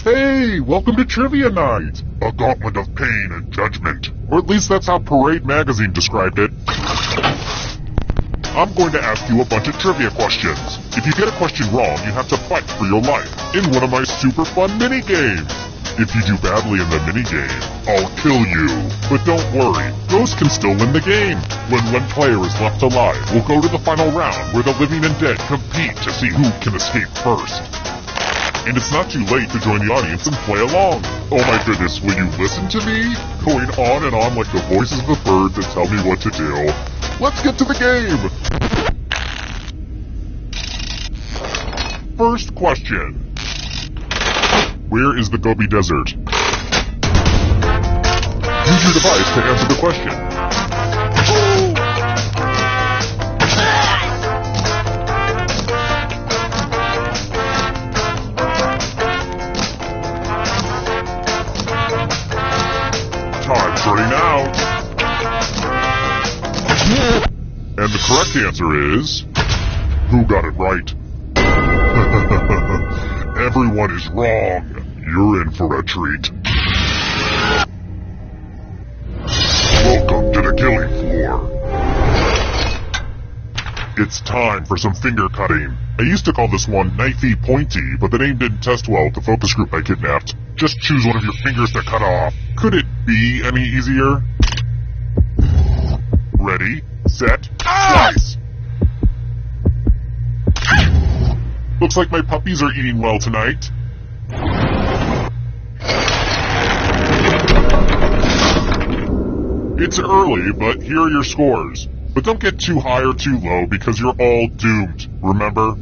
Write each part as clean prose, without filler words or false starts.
Hey, welcome to Trivia Night! A gauntlet of pain and judgment. Or at least that's how Parade Magazine described it. I'm going to ask you a bunch of trivia questions. If you get a question wrong, you have to fight for your life in one of my super fun mini-games. If you do badly in the mini-game, I'll kill you. But don't worry, ghosts can still win the game. When one player is left alive, we'll go to the final round where the living and dead compete to see who can escape first. And it's not too late to join the audience and play along. Oh my goodness, will you listen to me? Going on and on like the voices of the birds that tell me what to do. Let's get to the game! First question. Where is the Gobi Desert? Use your device to answer the question. Time's running out. And the correct answer is... Who got it right? Everyone is wrong. You're in for a treat. Welcome to the killing floor. It's time for some finger cutting. I used to call this one Knifey Pointy, but the name didn't test well with the focus group I kidnapped. Just choose one of your fingers to cut off. Could it be any easier? Ready, set, slice! Looks like my puppies are eating well tonight. It's early, but here are your scores. But don't get too high or too low because you're all doomed, remember?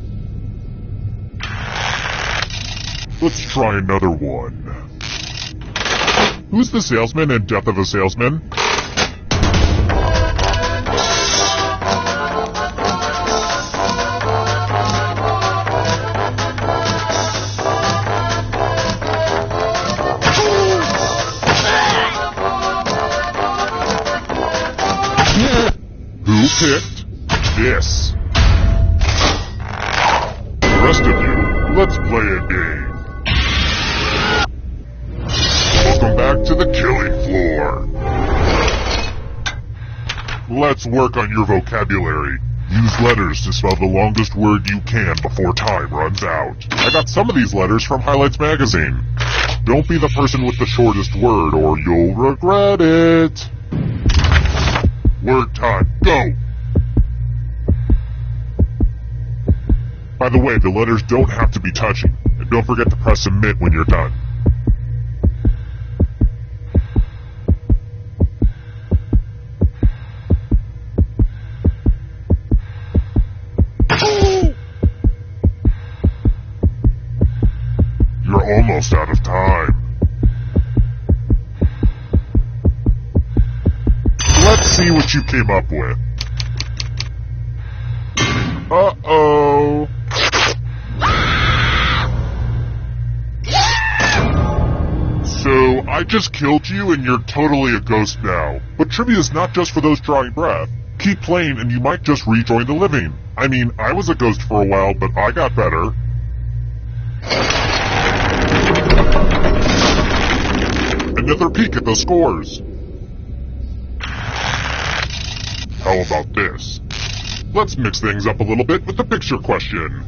Let's try another one. Who's the salesman in Death of a Salesman? Who picked this? The rest of you, let's play a game. Welcome back to the killing floor. Let's work on your vocabulary. Use letters to spell the longest word you can before time runs out. I got some of these letters from Highlights Magazine. Don't be the person with the shortest word or you'll regret it. Word time, go! By the way, the letters don't have to be touching, and don't forget to press submit when you're done. You're almost out of time. Let's see what you came up with. Uh-oh. So, I just killed you and you're totally a ghost now. But trivia's not just for those drawing breath. Keep playing and you might just rejoin the living. I mean, I was a ghost for a while, but I got better. Another peek at the scores. How about this? Let's mix things up a little bit with the picture question.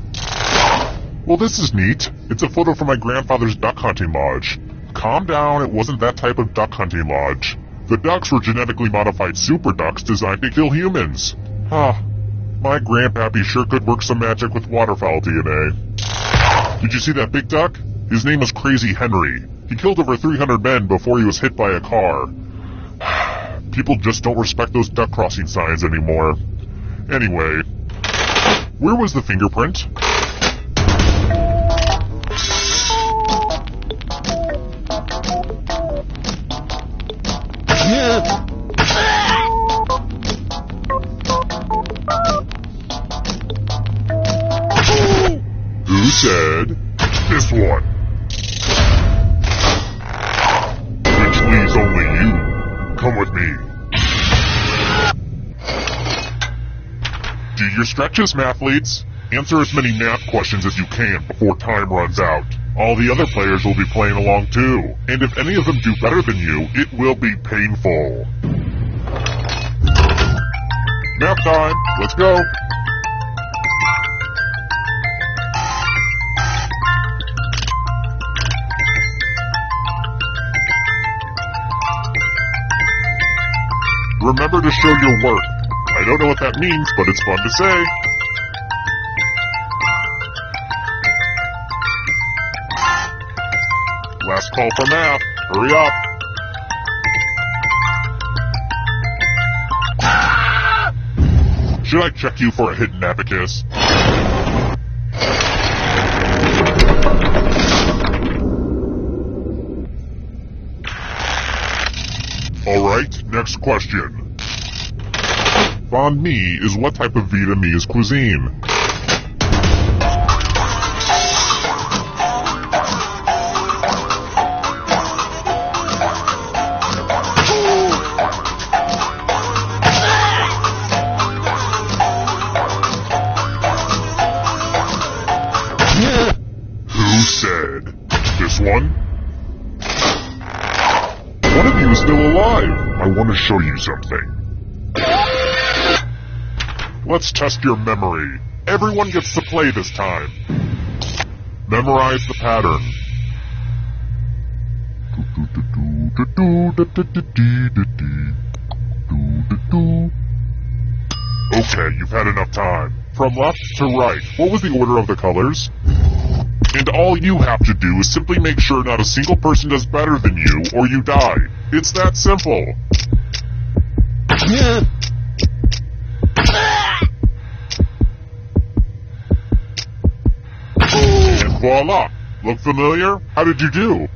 Well, this is neat. It's a photo from my grandfather's duck hunting lodge. Calm down, it wasn't that type of duck hunting lodge. The ducks were genetically modified super ducks designed to kill humans. My grandpappy sure could work some magic with waterfowl DNA. Did you see that big duck? His name was Crazy Henry. He killed over 300 men before he was hit by a car. People just don't respect those duck crossing signs anymore. Anyway, where was the fingerprint? Who said this one? Which leaves only you. Come with me. Do your stretches, mathletes. Answer as many math questions as you can before time runs out. All the other players will be playing along too, and if any of them do better than you, it will be painful. Nap time, let's go! Remember to show your work. I don't know what that means, but it's fun to say. Last call for math. Hurry up. Should I check you for a hidden abacus? Alright, next question. Banh mi is what type of Vietnamese cuisine? Who said? This one? One of you is still alive. I want to show you something. Let's test your memory. Everyone gets to play this time. Memorize the pattern. Okay, you've had enough time. From left to right, what was the order of the colors? And all you have to do is simply make sure not a single person does better than you, or you die. It's that simple. And voila! Look familiar? How did you do?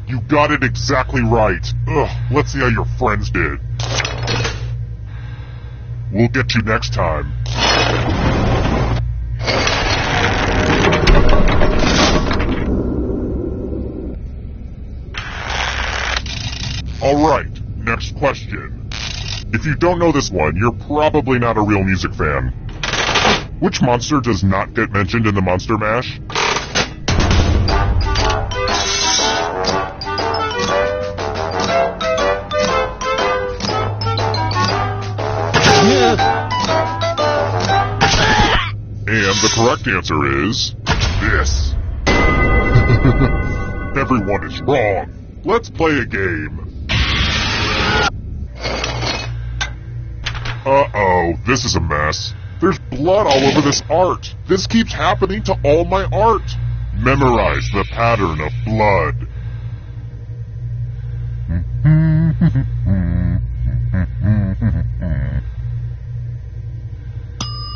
You got it exactly right. Ugh, let's see how your friends did. We'll get you next time. Alright, next question. If you don't know this one, you're probably not a real music fan. Which monster does not get mentioned in the Monster Mash? And the correct answer is... this. Everyone is wrong. Let's play a game. Uh-oh, this is a mess. There's blood all over this art. This keeps happening to all my art. Memorize the pattern of blood.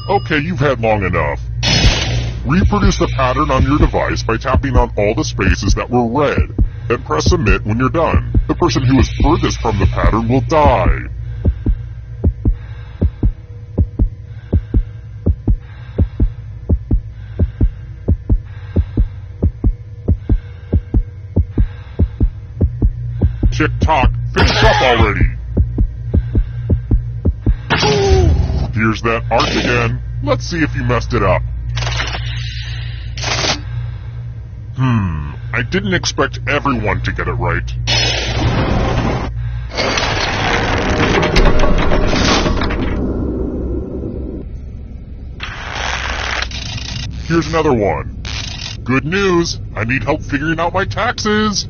Okay, you've had long enough. Reproduce the pattern on your device by tapping on all the spaces that were red, and press submit when you're done. The person who is furthest from the pattern will die. Tick-tock, finish up already! Here's that art again. Let's see if you messed it up. I didn't expect everyone to get it right. Here's another one. Good news! I need help figuring out my taxes!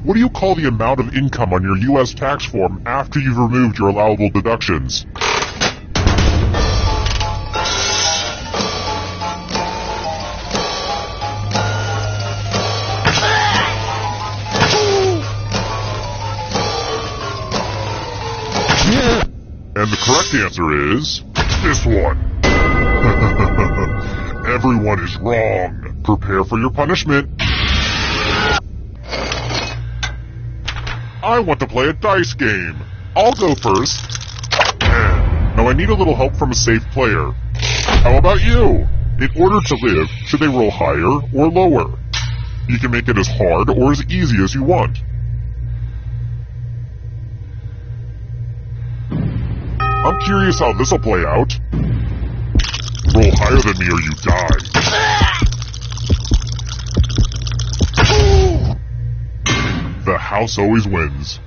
What do you call the amount of income on your U.S. tax form after you've removed your allowable deductions? And the correct answer is... this one. Everyone is wrong. Prepare for your punishment. I want to play a dice game. I'll go first. Now I need a little help from a safe player. How about you? In order to live, should they roll higher or lower? You can make it as hard or as easy as you want. I'm curious how this'll play out. Roll higher than me or you die. house always wins.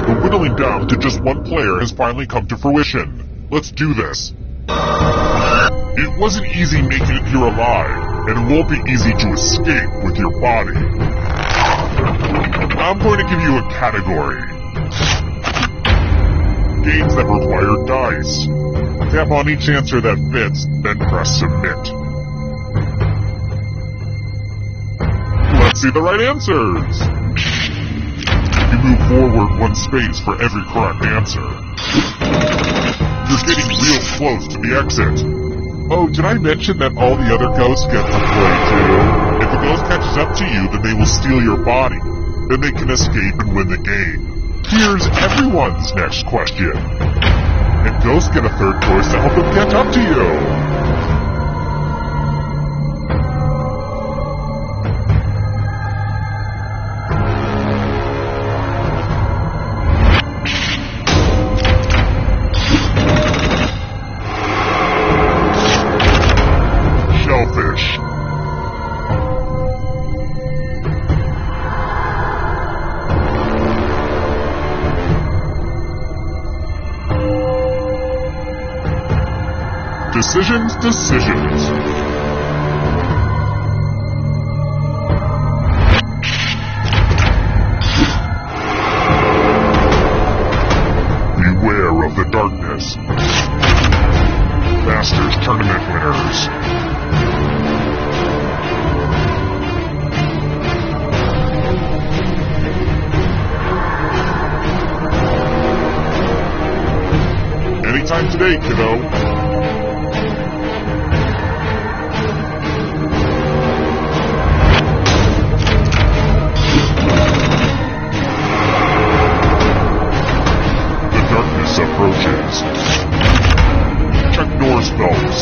The whittling down to just one player has finally come to fruition. Let's do this. It wasn't easy making it here alive, and it won't be easy to escape with your body. I'm going to give you a category. Games that require dice. Tap on each answer that fits, then press submit. Let's see the right answers. You move forward one space for every correct answer. You're getting real close to the exit. Oh, did I mention that all the other ghosts get to play too? If a ghost catches up to you, then they will steal your body. Then they can escape and win the game. Here's everyone's next question. And ghosts get a third choice to help them catch up to you. Shellfish. Decisions. Beware of the darkness. Masters Tournament winners. Anytime today, kiddo. Approaches. Check door spells.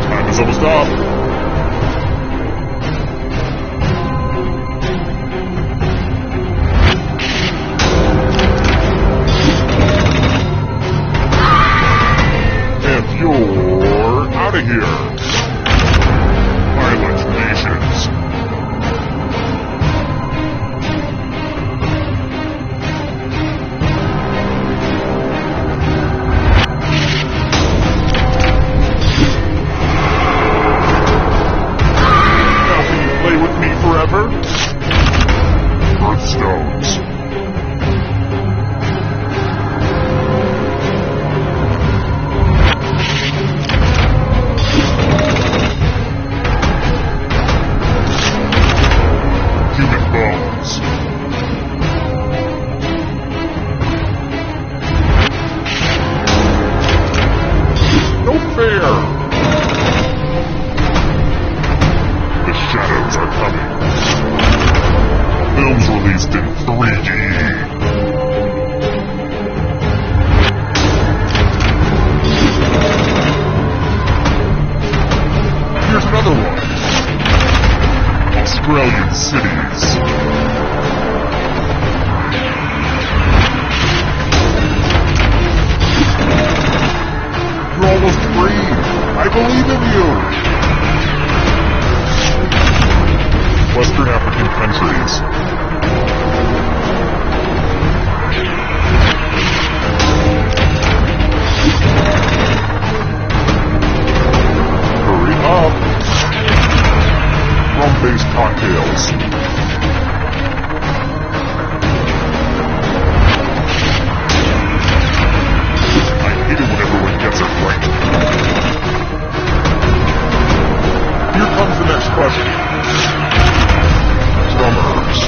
Time is almost up. And you're out of here. Violent nations. Now can you play with me forever? Earthstones. Human bones. No fair! The shadows are coming. Films released in 3D. Here's another one. Australian cities. You're almost free. I believe in you. Western African countries. Hurry up. Rum-based cocktails. I hate it when everyone gets it right. Here comes the next question. Drummers.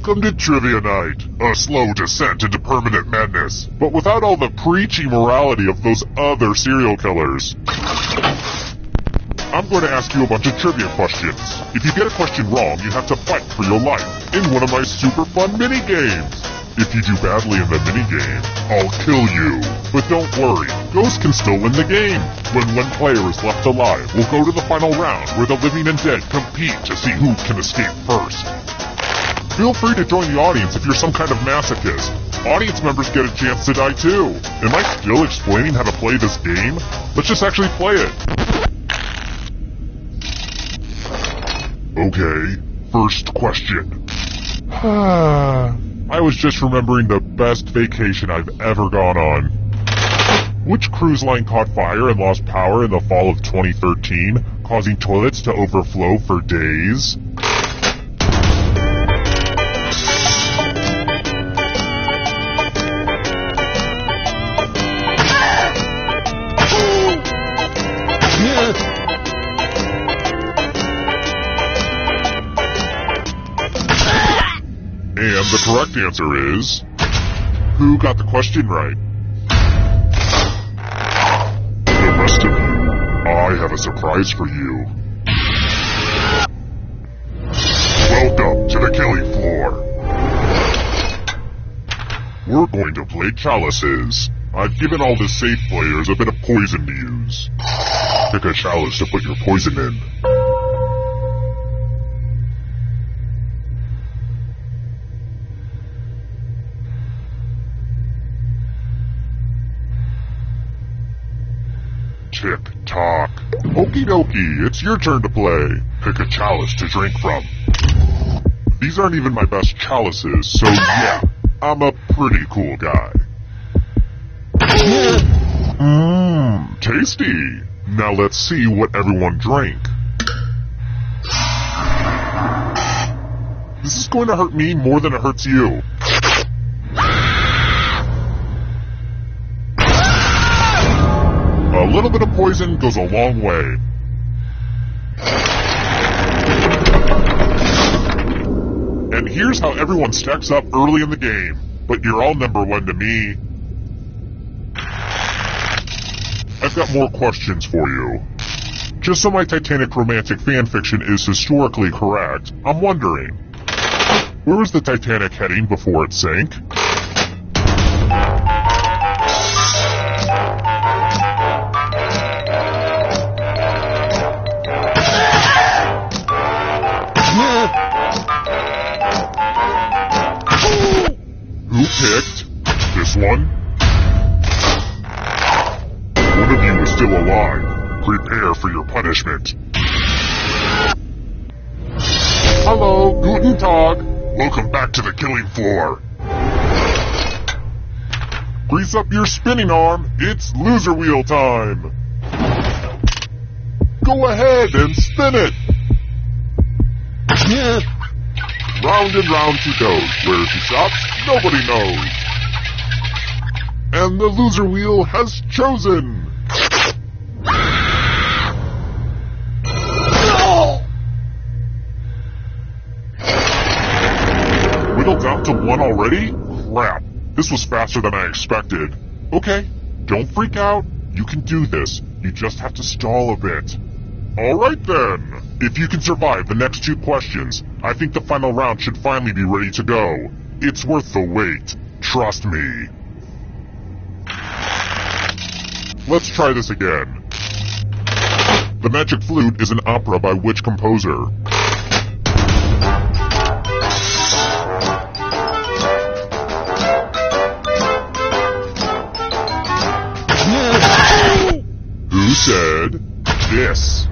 Welcome to Trivia Night, a slow descent into permanent madness, but without all the preachy morality of those other serial killers. I'm going to ask you a bunch of trivia questions. If you get a question wrong, you have to fight for your life in one of my super fun mini-games. If you do badly in the mini-game, I'll kill you. But don't worry, Ghost can still win the game. When one player is left alive, we'll go to the final round where the living and dead compete to see who can escape first. Feel free to join the audience if you're some kind of masochist. Audience members get a chance to die too. Am I still explaining how to play this game? Let's just actually play it. Okay, first question. I was just remembering the best vacation I've ever gone on. Which cruise line caught fire and lost power in the fall of 2013, causing toilets to overflow for days? And the correct answer is... Who got the question right? The rest of you, I have a surprise for you. Welcome to the killing floor. We're going to play chalices. I've given all the safe players a bit of poison to use. Pick a chalice to put your poison in. Tick-tock. Okie dokie, it's your turn to play. Pick a chalice to drink from. These aren't even my best chalices, so yeah, I'm a pretty cool guy. Tasty. Now let's see what everyone drank. This is going to hurt me more than it hurts you. A little bit of poison goes a long way. And here's how everyone stacks up early in the game. But you're all number one to me. I've got more questions for you. Just so my Titanic romantic fanfiction is historically correct, I'm wondering, where was the Titanic heading before it sank? Who picked this one? One of you is still alive. Prepare for your punishment. Hello, Guten Tag. Welcome back to the killing floor. Grease up your spinning arm. It's loser wheel time. Go ahead and spin it. Round and round she goes. Where she stops, nobody knows. And the loser wheel has chosen. Whittled down to one already? Crap. This was faster than I expected. Okay, don't freak out. You can do this. You just have to stall a bit. Alright then. If you can survive the next two questions, I think the final round should finally be ready to go. It's worth the wait. Trust me. Let's try this again. The Magic Flute is an opera by which composer? Who said this?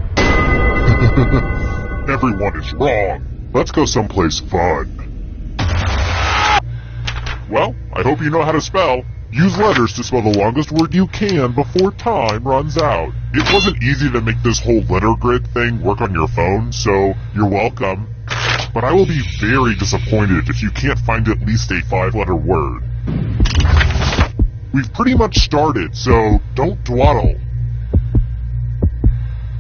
Everyone is wrong. Let's go someplace fun. Well, I hope you know how to spell. Use letters to spell the longest word you can before time runs out. It wasn't easy to make this whole letter grid thing work on your phone, so you're welcome. But I will be very disappointed if you can't find at least a 5-letter word. We've pretty much started, so don't dawdle.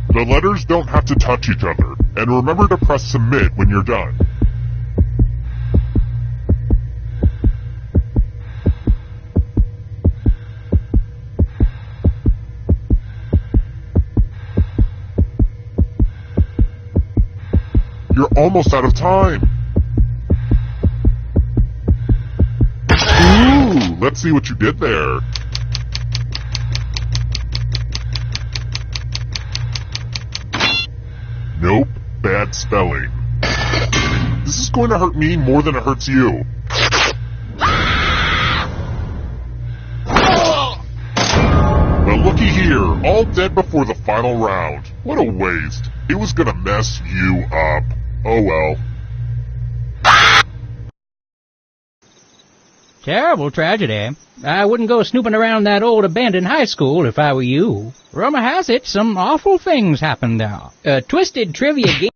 The letters don't have to touch each other, and remember to press submit when you're done. almost out of time. Ooh, let's see what you did there. Nope, bad spelling. This is going to hurt me more than it hurts you. Well, looky here, all dead before the final round. What a waste. It was gonna mess you up. Oh well. Terrible tragedy. I wouldn't go snooping around that old abandoned high school if I were you. Rumor has it some awful things happened there. A twisted trivia game.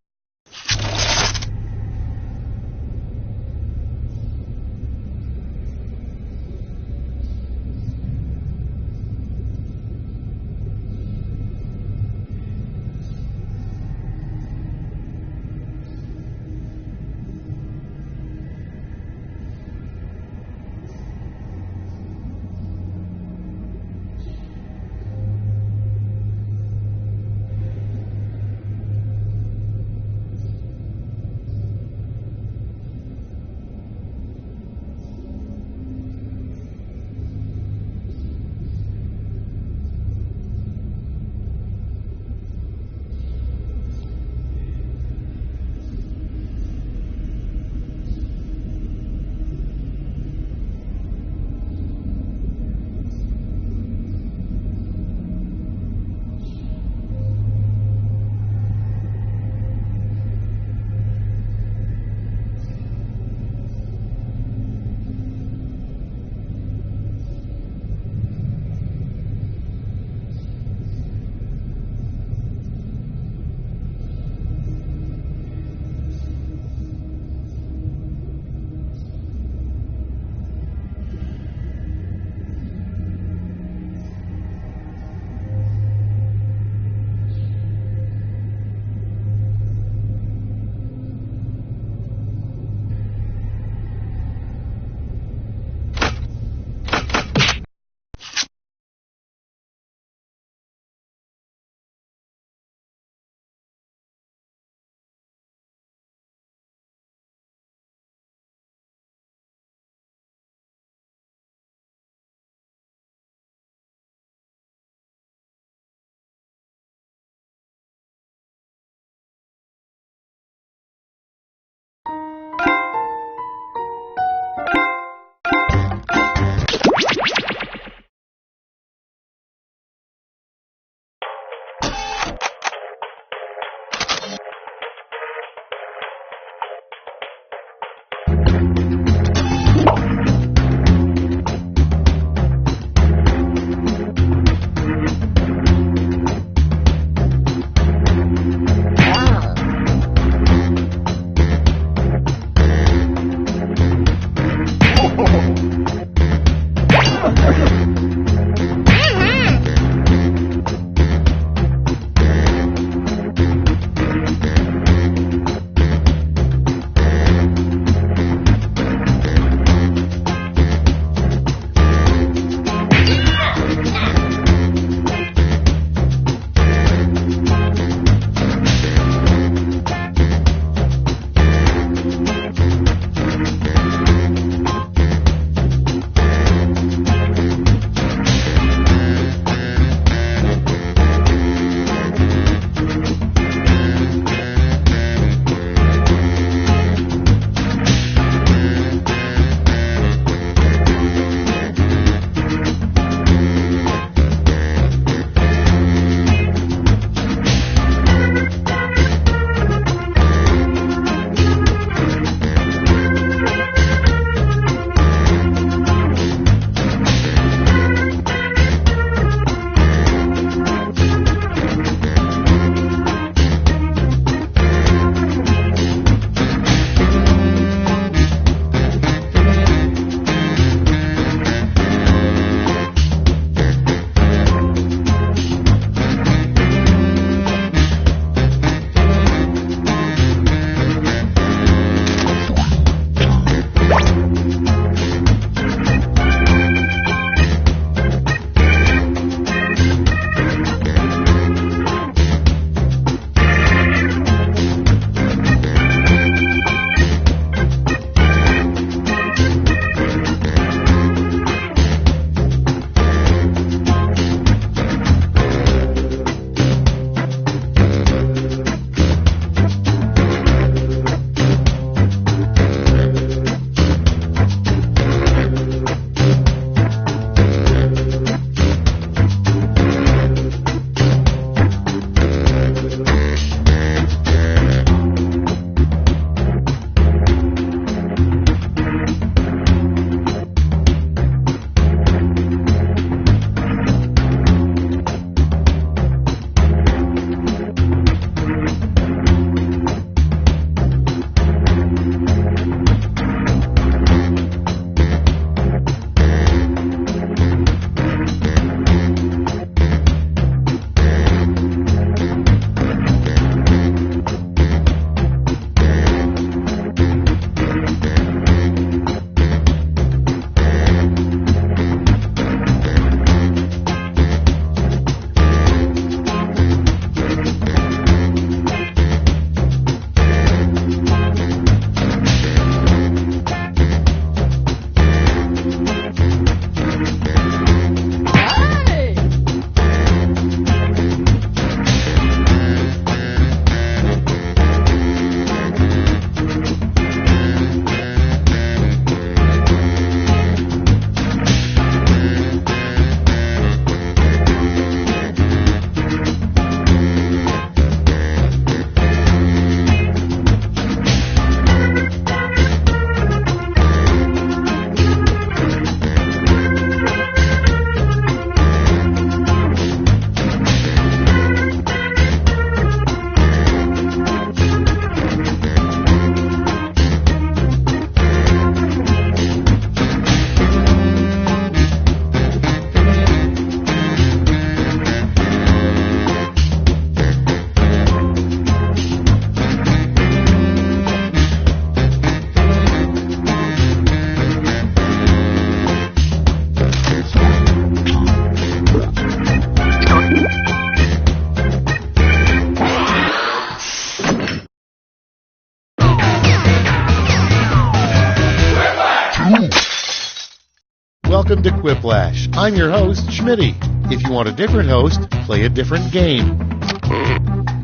Welcome to Quiplash. I'm your host, Schmitty. If you want a different host, play a different game.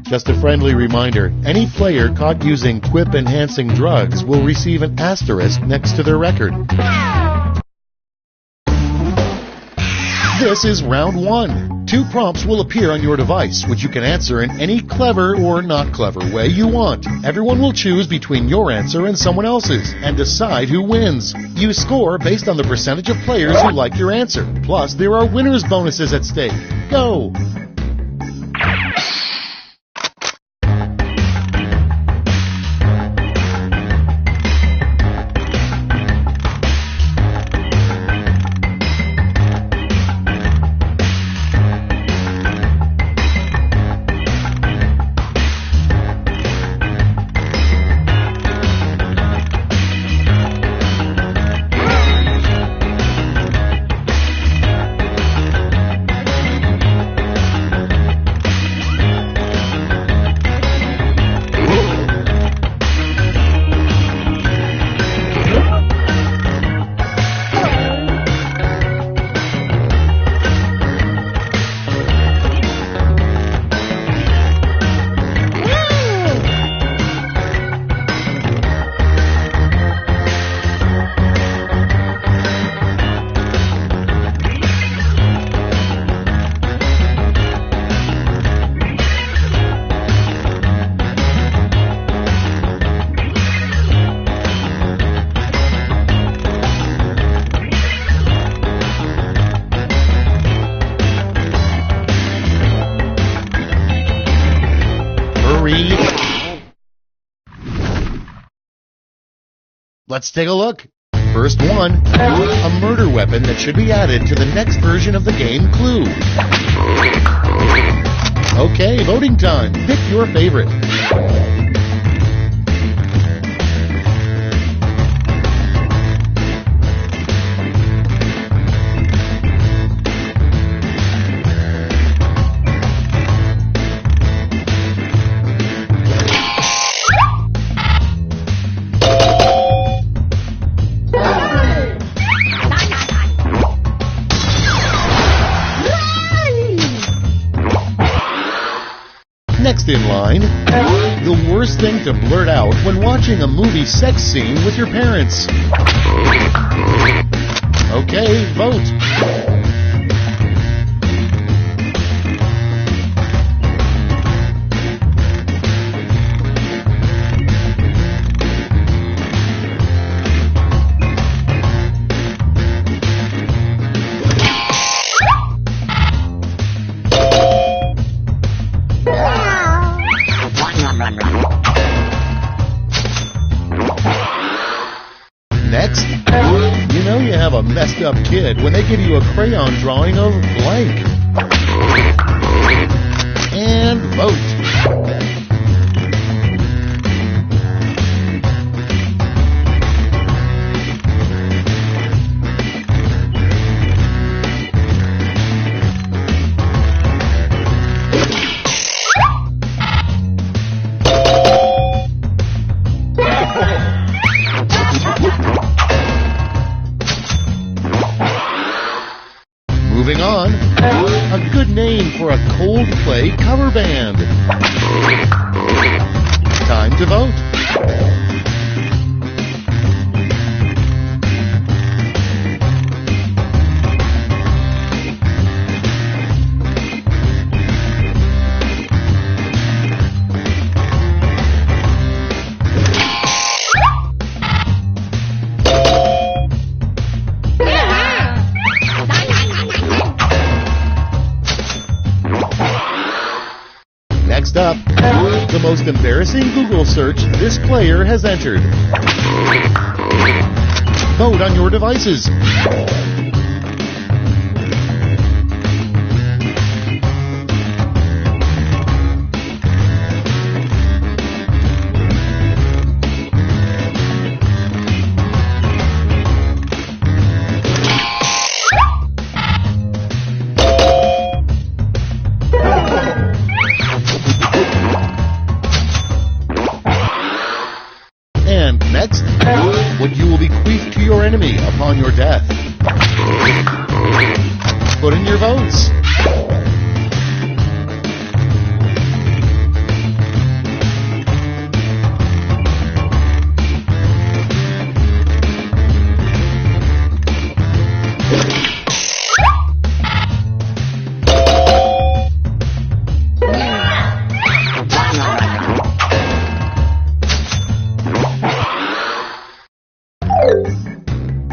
Just a friendly reminder, any player caught using quip-enhancing drugs will receive an asterisk next to their record. This is round 1. 2 prompts will appear on your device, which you can answer in any clever or not clever way you want. Everyone will choose between your answer and someone else's, and decide who wins. You score based on the percentage of players who like your answer. Plus, there are winners' bonuses at stake. Go! Let's take a look. First one, a murder weapon that should be added to the next version of the game Clue. Okay, voting time. Pick your favorite. Next in line, the worst thing to blurt out when watching a movie sex scene with your parents. Okay, vote. Next, you know you have a messed up kid when they give you a crayon drawing of blank. And vote. Moving on, a good name for a Coldplay cover band. Time to vote. Next up, the most embarrassing Google search this player has entered. Vote on your devices. And next, what you will bequeath to your enemy upon your death. Put in your votes.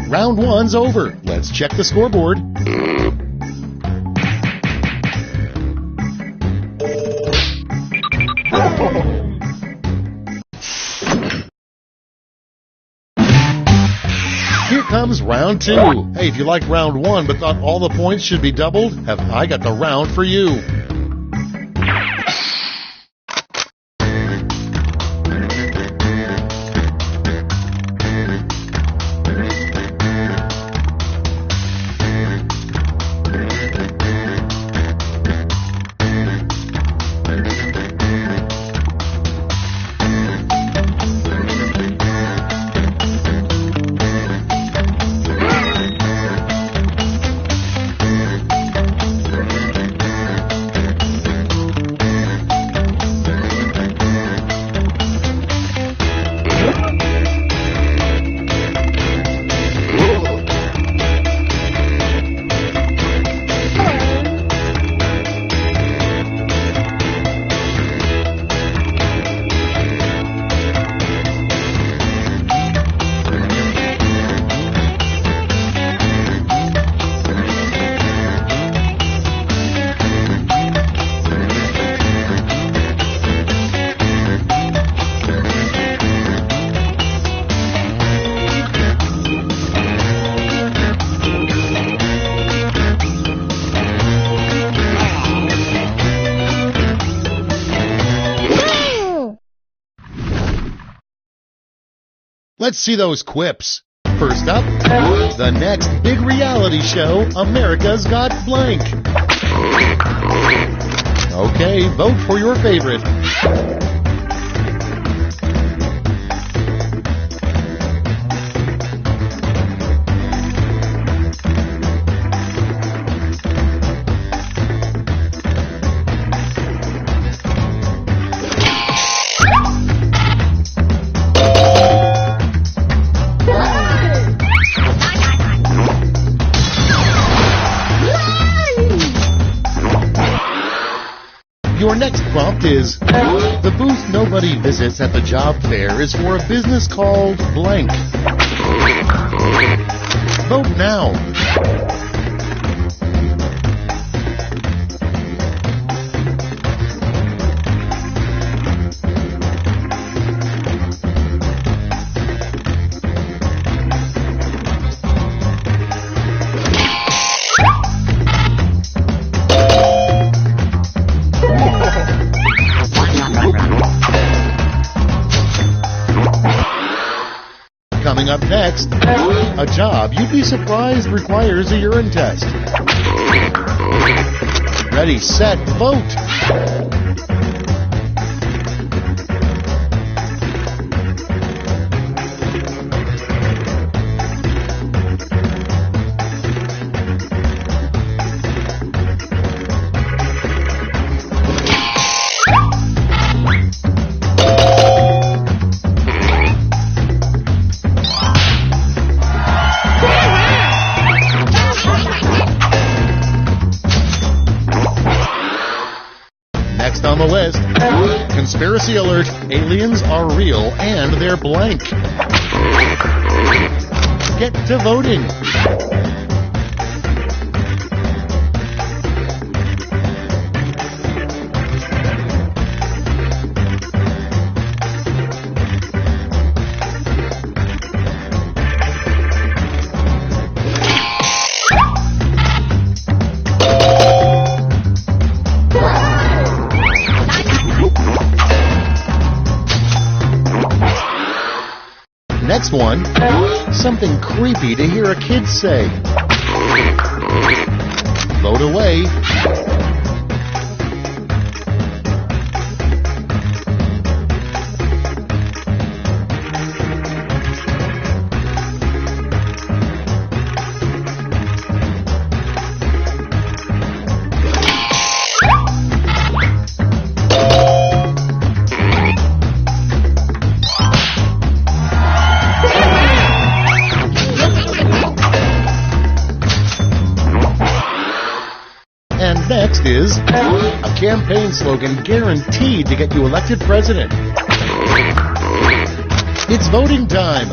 Round one's over. Let's check the scoreboard. Here comes round two. Hey, if you liked round one but thought all the points should be doubled, have I got the round for you. Let's see those quips. First up, the next big reality show, America's Got Blank. Okay, vote for your favorite. Your next prompt is, the booth nobody visits at the job fair is for a business called blank. Vote now. Coming up next, a job you'd be surprised requires a urine test. Ready, set, vote. Next on the list, conspiracy alert, aliens are real and they're blank. Get to voting. Next one, something creepy to hear a kid say. Vote away. Up next is a campaign slogan guaranteed to get you elected president. It's voting time.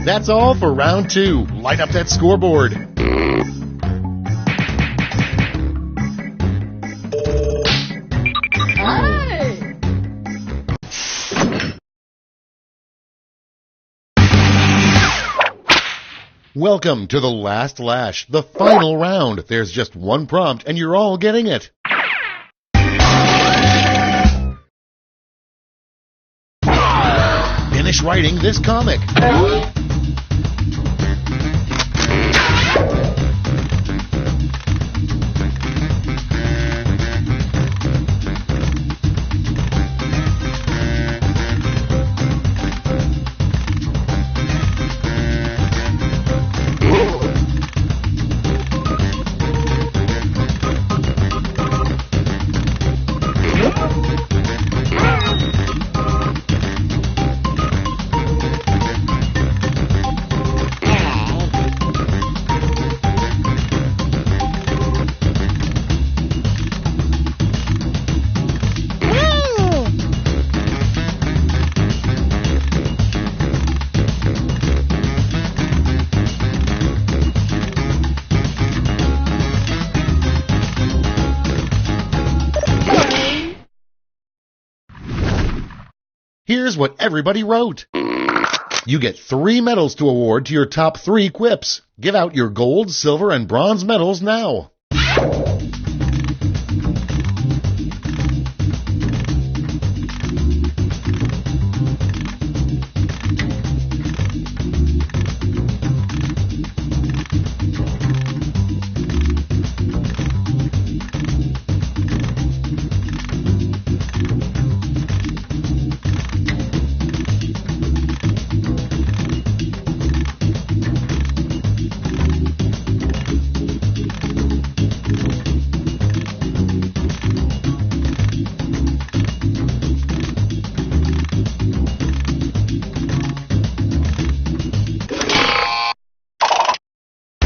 That's all for round 2. Light up that scoreboard. Welcome to the last lash, the final round. There's just one prompt and you're all getting it. Finish writing this comic. Here's what everybody wrote. You get 3 medals to award to your top 3 quips. Give out your gold, silver, and bronze medals now.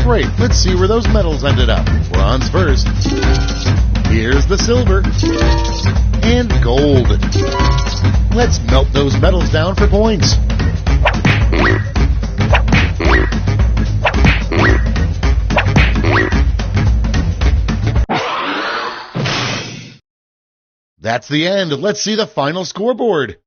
Great, let's see where those medals ended up. Bronze first. Here's the silver. And gold. Let's melt those medals down for points. That's the end. Let's see the final scoreboard.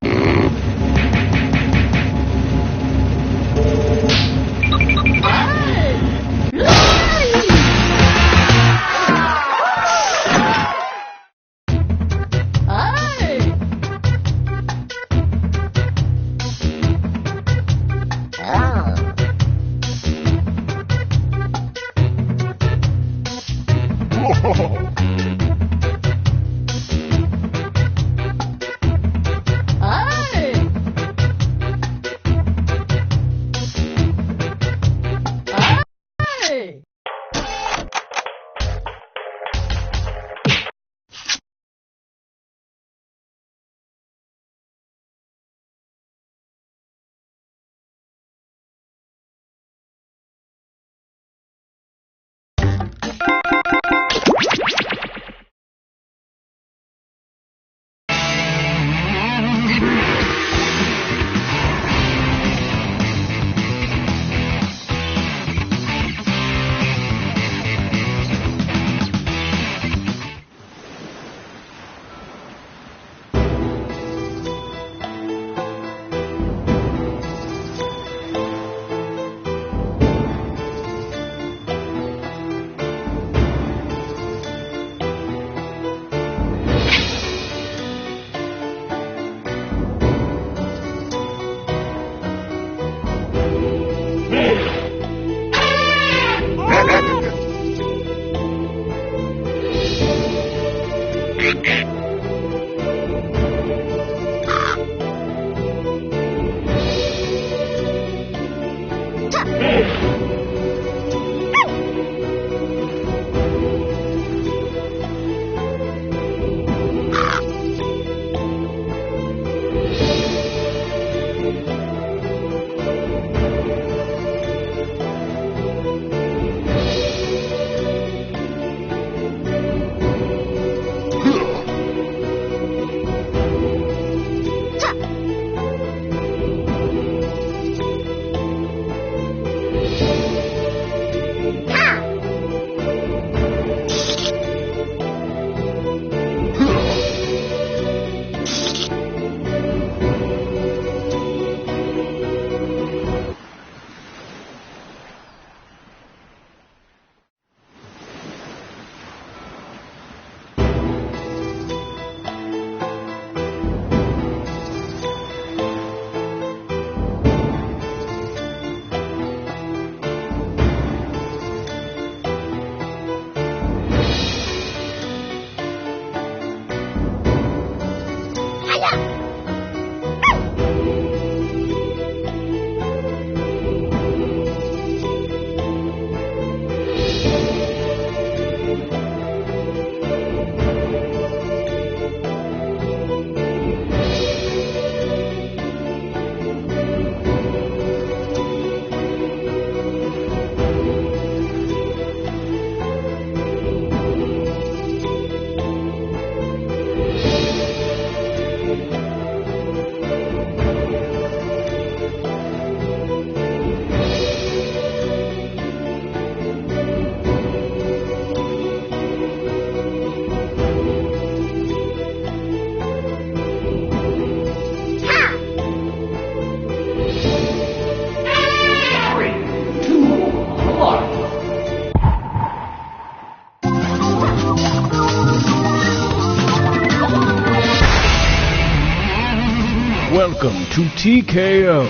Welcome to TKO.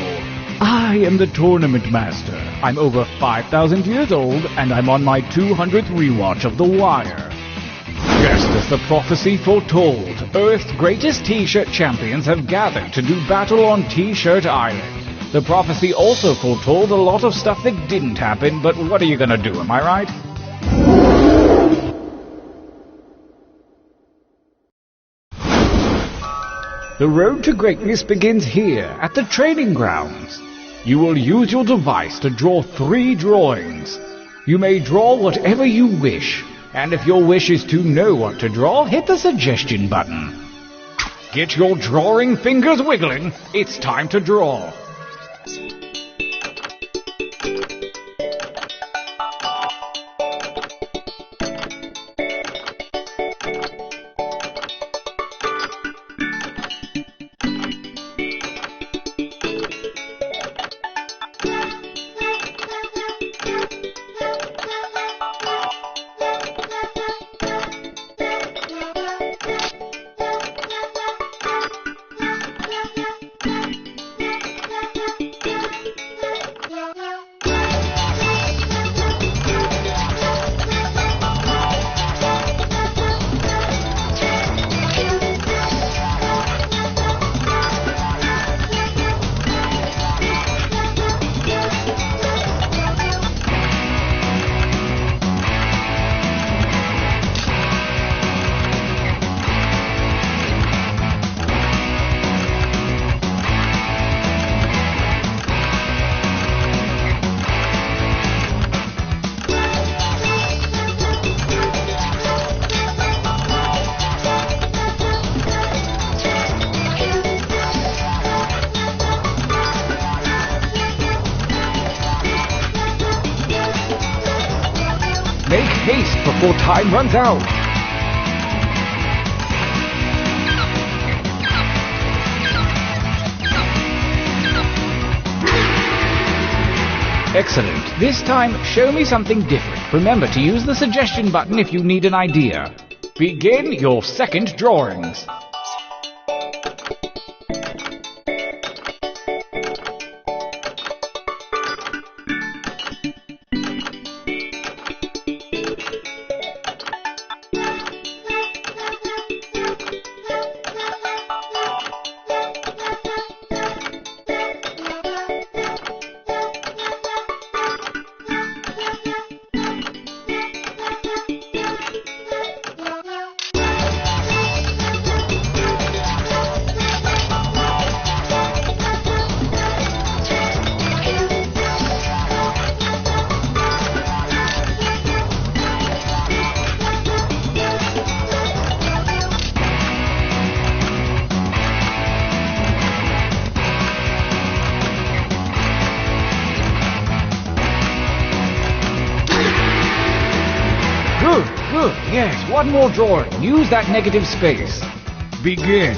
I am the Tournament Master. I'm over 5,000 years old, and I'm on my 200th rewatch of The Wire. Just as the prophecy foretold, Earth's greatest T-shirt champions have gathered to do battle on T-shirt Island. The prophecy also foretold a lot of stuff that didn't happen, but what are you gonna do, am I right? The road to greatness begins here, at the training grounds. You will use your device to draw 3 drawings. You may draw whatever you wish, and if your wish is to know what to draw, hit the suggestion button. Get your drawing fingers wiggling, it's time to draw. Make haste before time runs out. Excellent. This time, show me something different. Remember to use the suggestion button if you need an idea. Begin your second drawings. Good, yes, one more drawing. Use that negative space. Begin.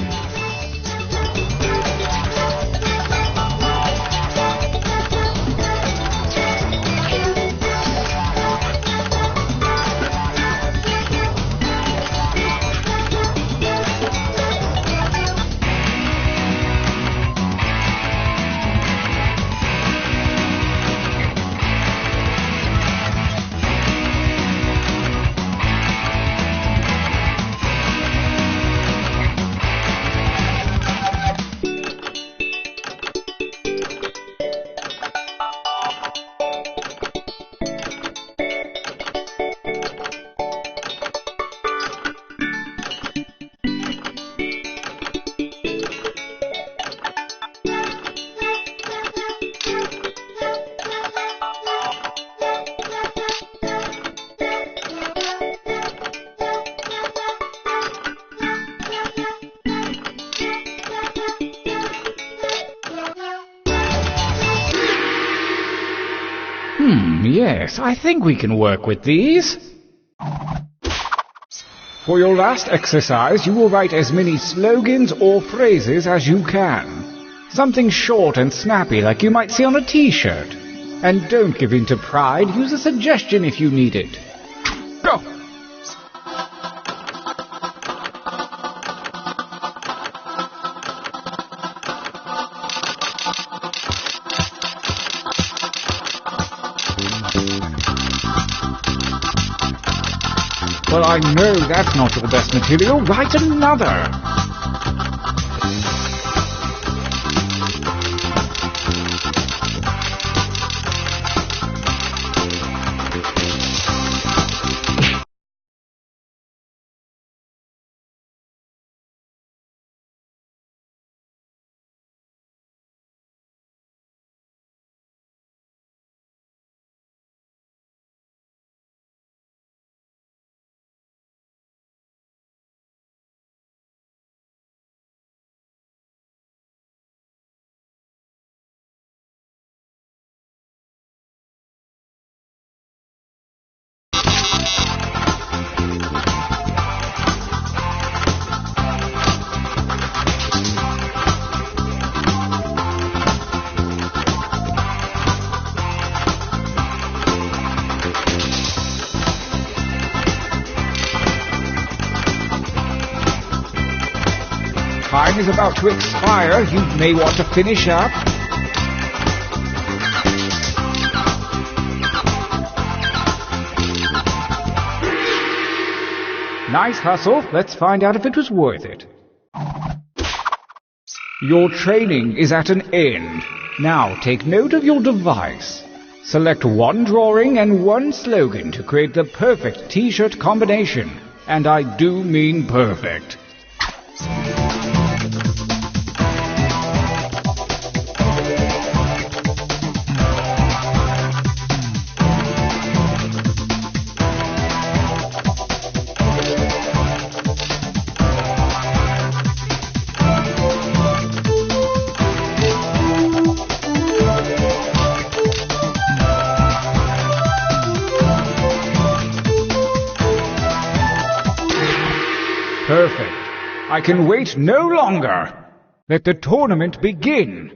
Yes, I think we can work with these. For your last exercise, you will write as many slogans or phrases as you can. Something short and snappy like you might see on a t-shirt. And don't give in to pride, use a suggestion if you need it. Go! Well, I know that's not your best material. Write another. Time is about to expire. You may want to finish up. Nice hustle. Let's find out if it was worth it. Your training is at an end. Now take note of your device. Select one drawing and one slogan to create the perfect t-shirt combination. And I do mean perfect. Perfect. I can wait no longer. Let the tournament begin.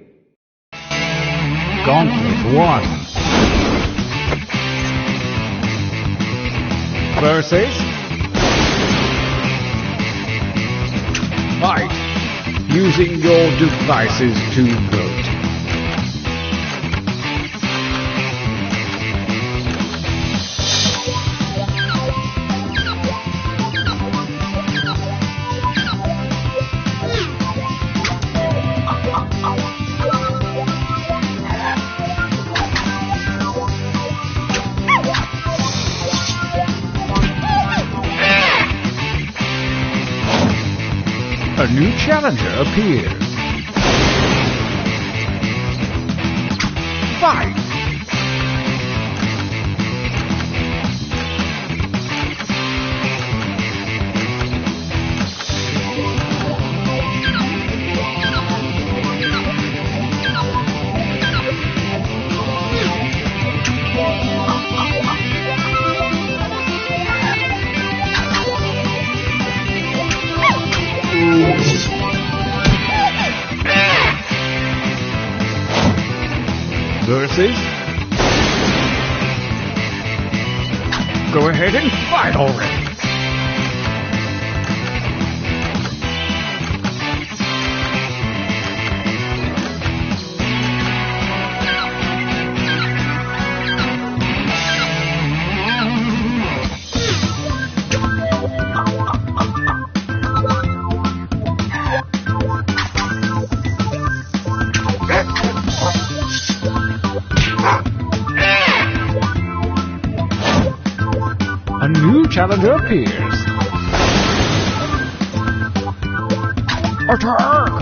Gauntlet 1. Versus Fight. Using your devices to vote. A new challenger appears. Fight! horses. Go ahead and fight already. A new challenger appears. Attack!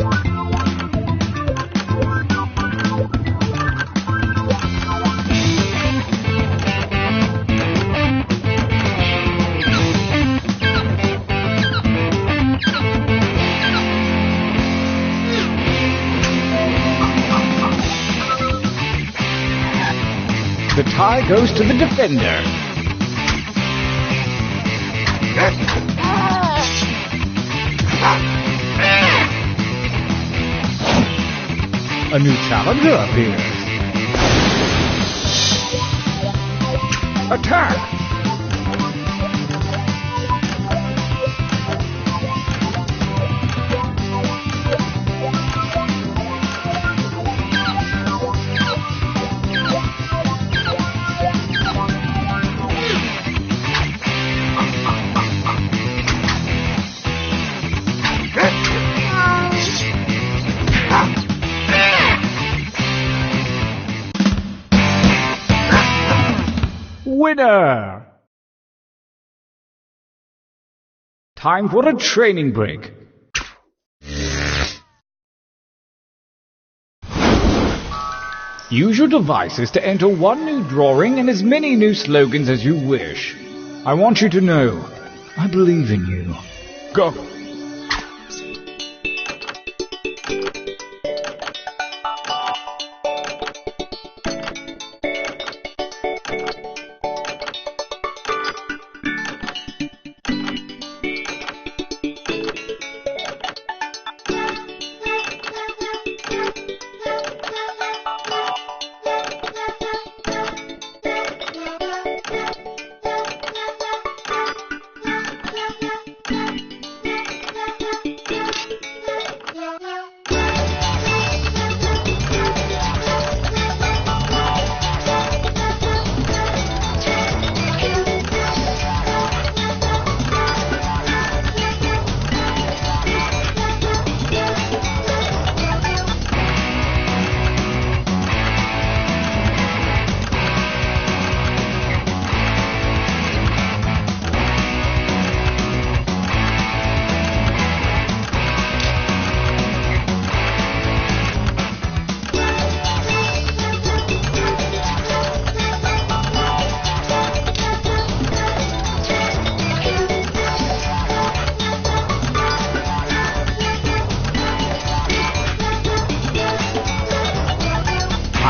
The tie goes to the defender. A new challenger appears. Attack! Winner! Time for a training break. Use your devices to enter one new drawing and as many new slogans as you wish. I want you to know, I believe in you. Go!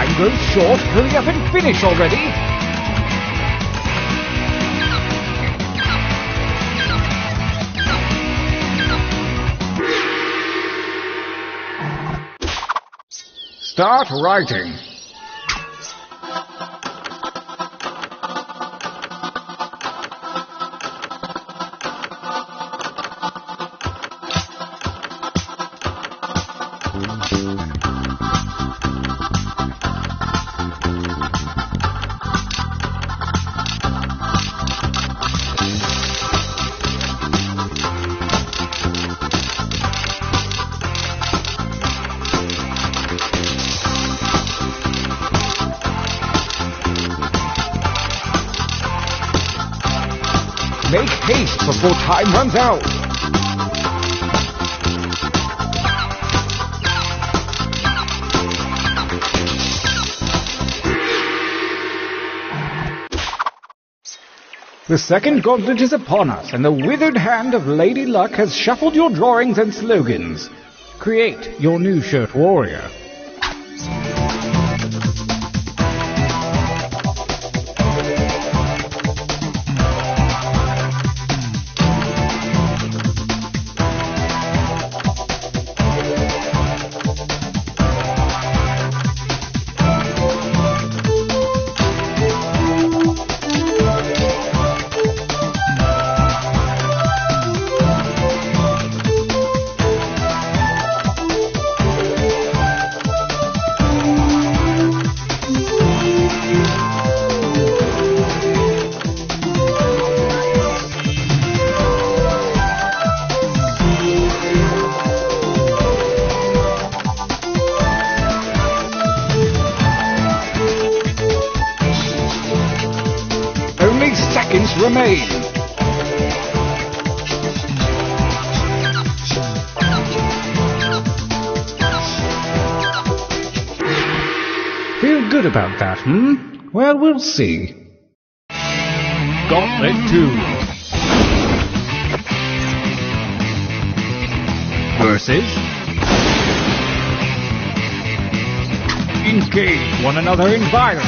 Time goes short. Hurry up and finish already. Start writing. Make haste before time runs out. The second gauntlet is upon us, and the withered hand of Lady Luck has shuffled your drawings and slogans. Create your new shirt warrior. seconds remain. Feel good about that, Well, we'll see. Gauntlet 2. Versus... engage one another in violence.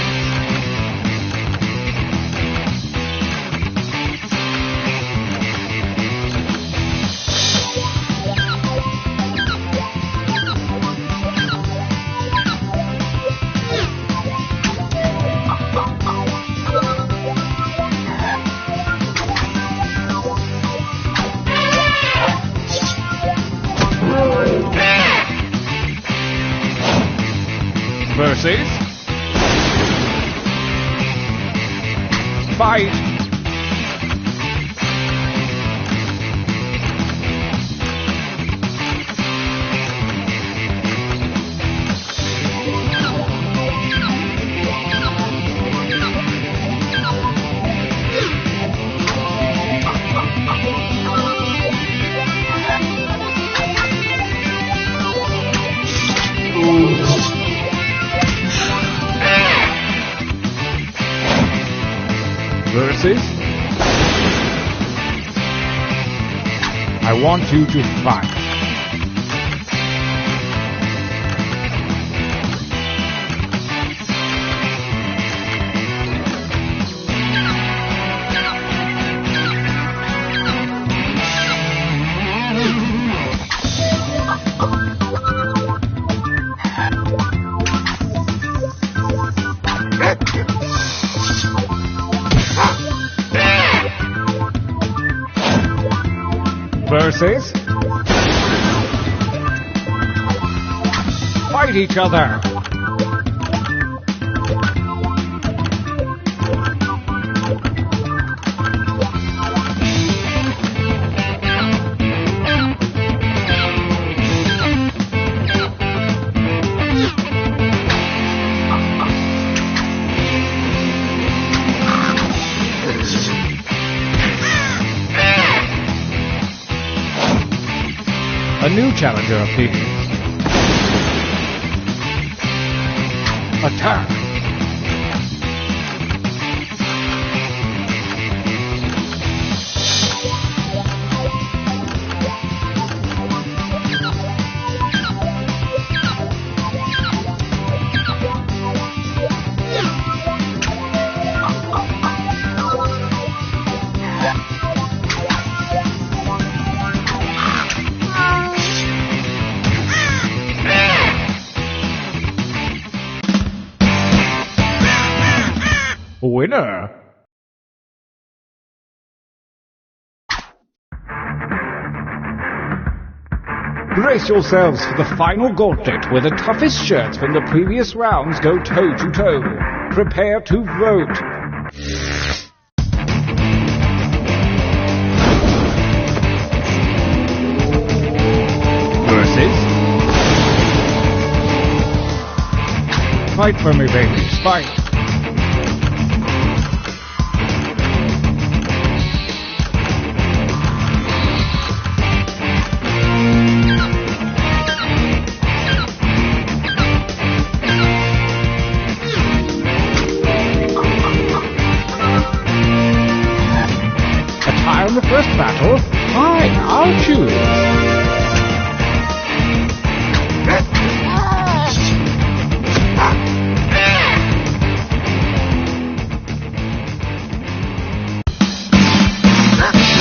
Versus fight. Versus I want you to fight. Versus fight each other. A new challenger appears. Attack! Winner! Brace yourselves for the final gauntlet where the toughest shirts from the previous rounds go toe-to-toe. Prepare to vote. Versus fight for me, babies, fight! In the first battle, fine, I'll choose.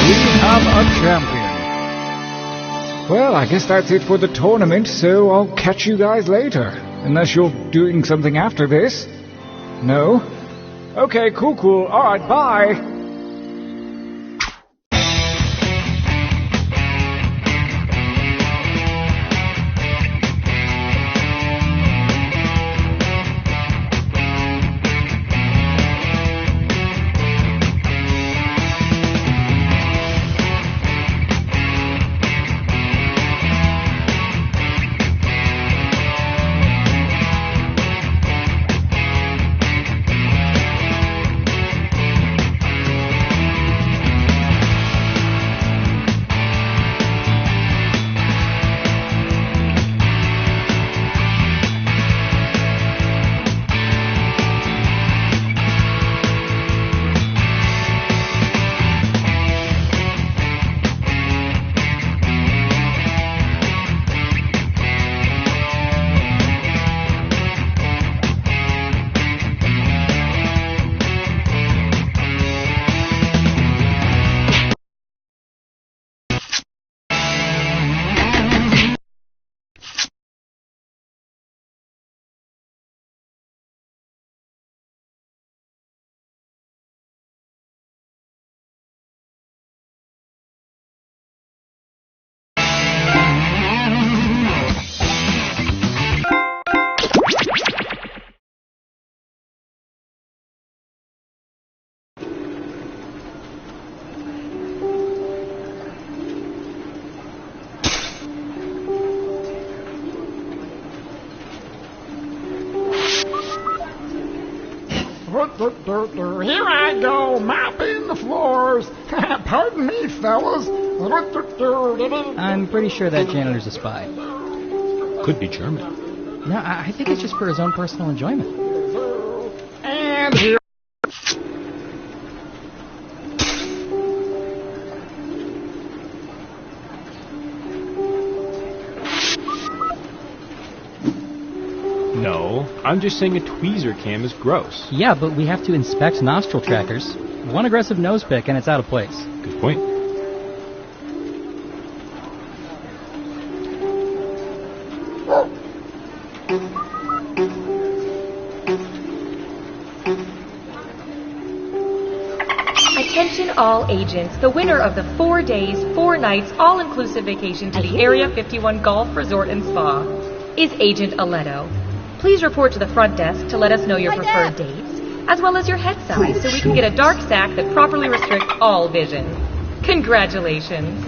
We have a champion. Well, I guess that's it for the tournament, so I'll catch you guys later. Unless you're doing something after this. No? Okay, cool. Alright, bye. Here I go, mopping the floors. Pardon me, fellas. I'm pretty sure that janitor's a spy. Could be German. No, I think it's just for his own personal enjoyment. And here. No, I'm just saying a tweezer cam is gross. Yeah, but we have to inspect nostril trackers. One aggressive nose pick and it's out of place. Good point. Attention all agents. The winner of the 4 days, 4 nights, all-inclusive vacation to the Area 51 Golf Resort and Spa is Agent Aletto. Please report to the front desk to let us know your preferred dates, as well as your head size, so we can get a dark sack that properly restricts all vision. Congratulations.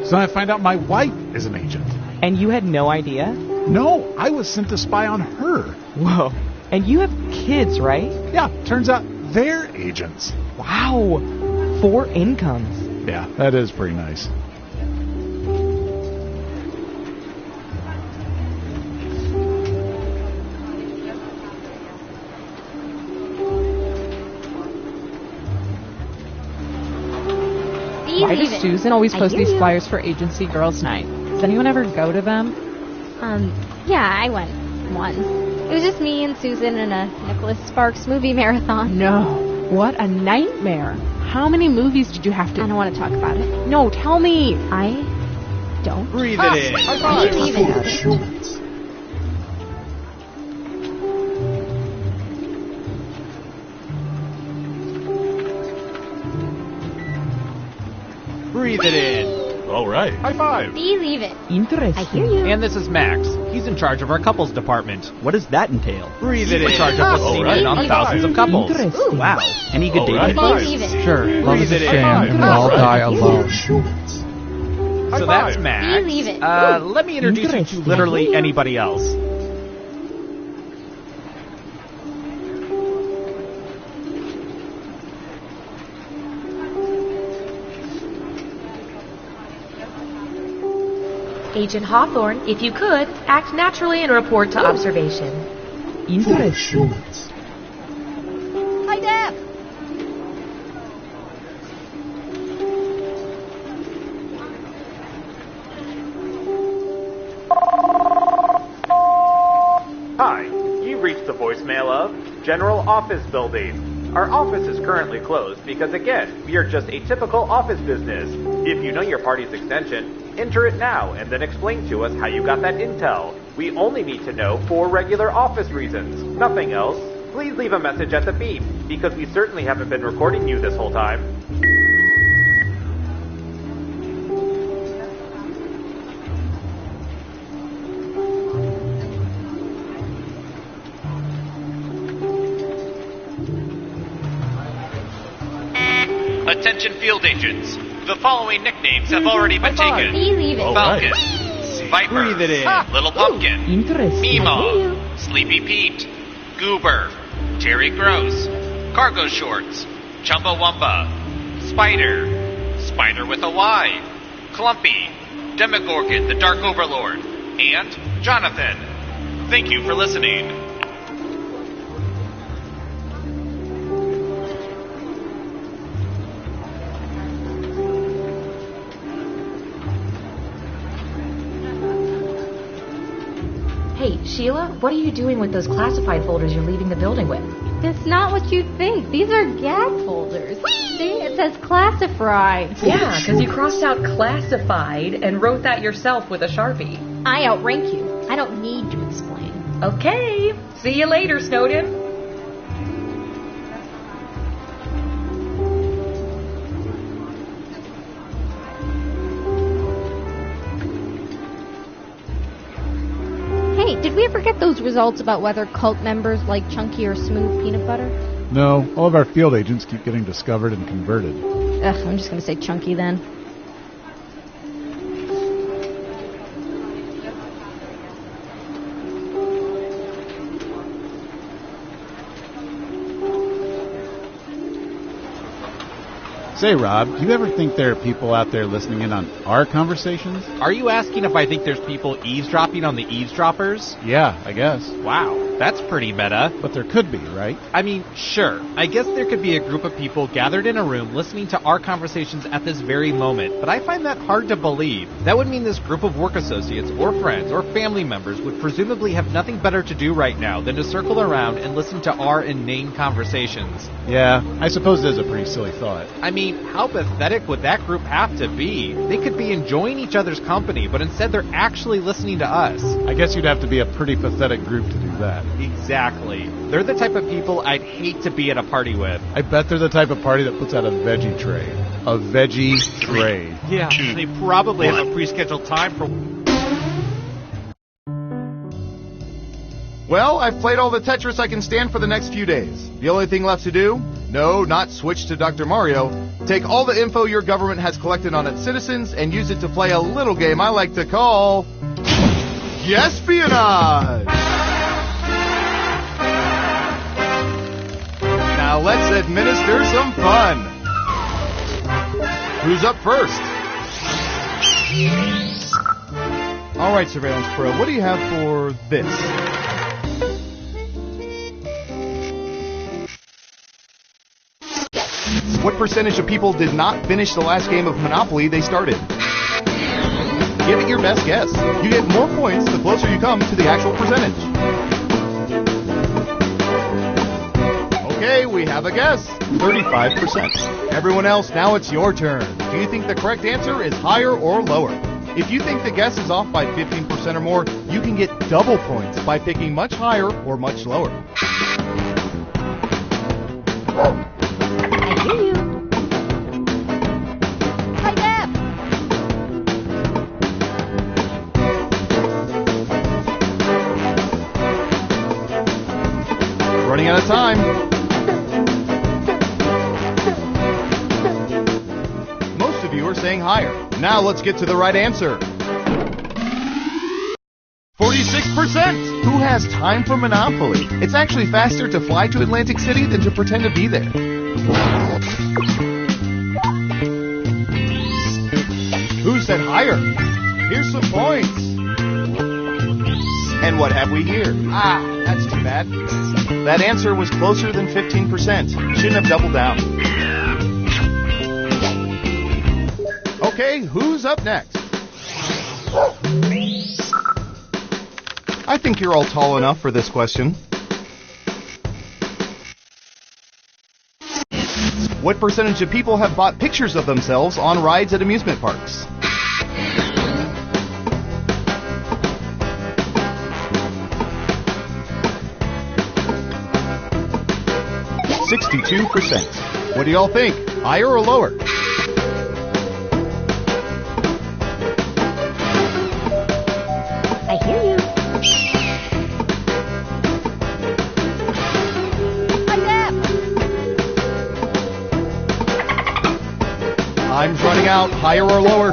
So I find out my wife is an agent. And you had no idea? No, I was sent to spy on her. Whoa. And you have kids, right? Yeah, turns out they're agents. Wow. 4 incomes. Yeah, that is pretty nice. Why does Susan always post these flyers for Agency Girls Night? Does anyone ever go to them? Yeah, I went once. It was just me and Susan in a Nicholas Sparks movie marathon. No. What a nightmare. How many movies did you have to... I don't want to talk about it. No, tell me. I don't. Breathe it in. Breathe it. Breathe it in. All right. High five. Believe it. Interesting. I hear you. And this is Max. He's in charge of our couples department. What does that entail? Breathe it in. In charge of what's right. in on thousands of couples. Interesting. Wow. Any good data? Believe it. Sure, love is a Breathe it in. sham, and I'll die alone. So that's Max. Believe it. Let me introduce you to literally anybody else. Agent Hawthorne, if you could, act naturally and report to observation. Interesting. Hi, Deb. Hi, you've reached the voicemail of General Office Building. Our office is currently closed because, again, we are just a typical office business. If you know your party's extension, enter it now and then explain to us how you got that intel. We only need to know for regular office reasons, nothing else. Please leave a message at the beep, because we certainly haven't been recording you this whole time. Attention field agents. The following nicknames have already been taken. Believe it. Falcon, Viper, Breathe it in. Little Pumpkin, Interesting. Meemaw, Sleepy Pete, Goober, Terry Gross, Cargo Shorts, Chumbawamba, Spider, Spider with a Y, Clumpy, Demogorgon, the Dark Overlord, and Jonathan. Thank you for listening. Hey, Sheila, what are you doing with those classified folders you're leaving the building with? It's not what you think. These are gag folders. See, it says classified. Yeah, because you crossed out classified and wrote that yourself with a Sharpie. I outrank you. I don't need to explain. Okay. See you later, Snowden. Hey, did we ever get those results about whether cult members like chunky or smooth peanut butter? No, all of our field agents keep getting discovered and converted. Ugh, I'm just gonna say chunky then. Say, Rob, do you ever think there are people out there listening in on our conversations? Are you asking if I think there's people eavesdropping on the eavesdroppers? Yeah, I guess. Wow, that's pretty meta. But there could be, right? I mean, sure. I guess there could be a group of people gathered in a room listening to our conversations at this very moment, but I find that hard to believe. That would mean this group of work associates or friends or family members would presumably have nothing better to do right now than to circle around and listen to our inane conversations. Yeah, I suppose it is a pretty silly thought. I mean, how pathetic would that group have to be? They could be enjoying each other's company, but instead they're actually listening to us. I guess you'd have to be a pretty pathetic group to do that. Exactly. They're the type of people I'd hate to be at a party with. I bet they're the type of party that puts out a veggie tray. A veggie tray. Yeah, they probably have a pre-scheduled time for... Well, I've played all the Tetris I can stand for the next few days. The only thing left to do? No, not switch to Dr. Mario. Take all the info your government has collected on its citizens and use it to play a little game I like to call... Espionage! Now let's administer some fun. Who's up first? All right, Surveillance Pro, what do you have for this? What percentage of people did not finish the last game of Monopoly they started? Give it your best guess. You get more points the closer you come to the actual percentage. Okay, we have a guess. 35%. Everyone else, now it's your turn. Do you think the correct answer is higher or lower? If you think the guess is off by 15% or more, you can get double points by picking much higher or much lower. I hear you. Hi, Deb. Running out of time. Most of you are saying higher. Now let's get to the right answer. 46%! Who has time for Monopoly? It's actually faster to fly to Atlantic City than to pretend to be there. Who said higher? Here's some points. And what have we here? Ah, that's too bad. That answer was closer than 15%. Shouldn't have doubled down. Okay, who's up next? I think you're all tall enough for this question. What percentage of people have bought pictures of themselves on rides at amusement parks? %. What do y'all think? Higher or lower? I hear you. Hi, Deb. Time's running out. Higher or lower?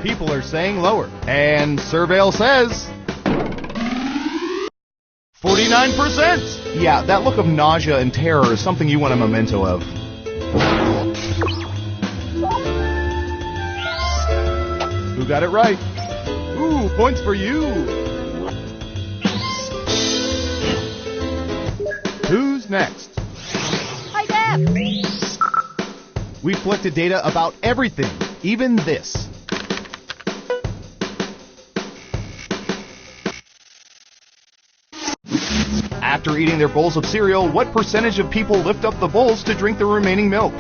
People are saying lower. And Surveil says... 49%! Yeah, that look of nausea and terror is something you want a memento of. Who got it right? Ooh, points for you! Who's next? Hi, Deb. We've collected data about everything, even this. After eating their bowls of cereal, what percentage of people lift up the bowls to drink the remaining milk?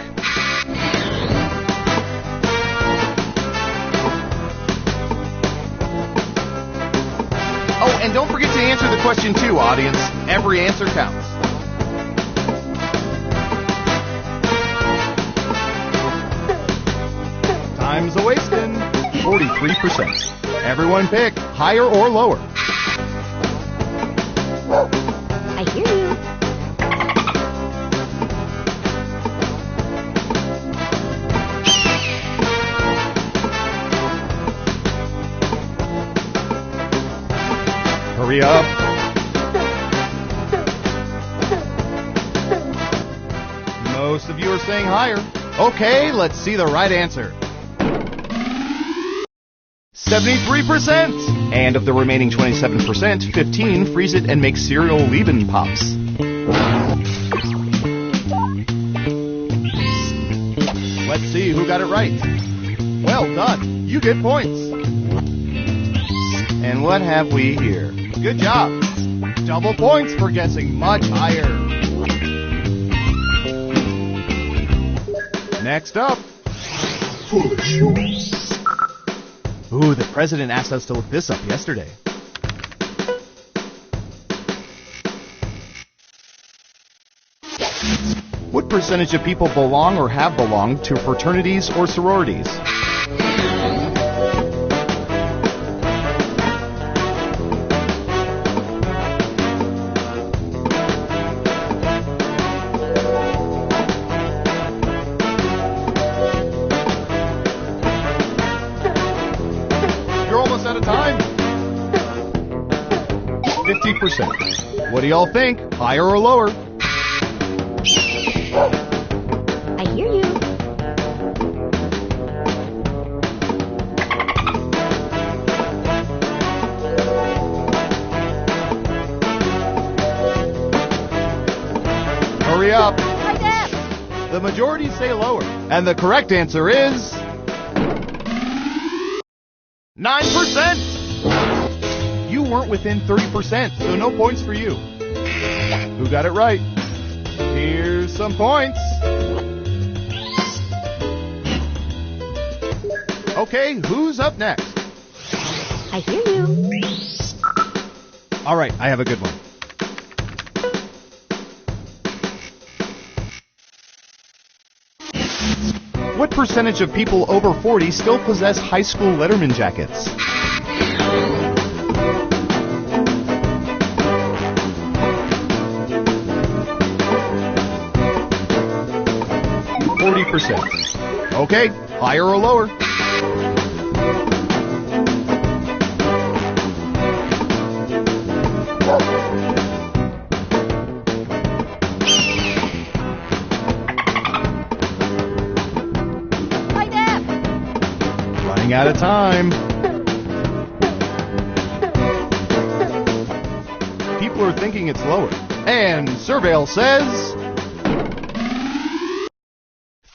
Oh, and don't forget to answer the question too, audience. Every answer counts. Time's a-wasting. 43%. Everyone pick higher or lower. I hear you. Hurry up. Most of you are saying higher. Okay, let's see the right answer. 73%. And of the remaining 27%, 15 freeze it and make cereal leave-in pops. Let's see who got it right. Well done. You get points. And what have we here? Good job. Double points for guessing much higher. Next up. Foolish. Ooh, the president asked us to look this up yesterday. What percentage of people belong or have belonged to fraternities or sororities? You're almost out of time. 50%. What do y'all think? Higher or lower? I hear you. Hurry up. Hi, Dad. The majority say lower. And the correct answer is 9%. You weren't within 30%, so no points for you. Who got it right? Here's some points. Okay, who's up next? I hear you. All right, I have a good one. What percentage of people over 40 still possess high school Letterman jackets? %. Okay, higher or lower? Hi, Dad. Running out of time. People are thinking it's lower. And Surveil says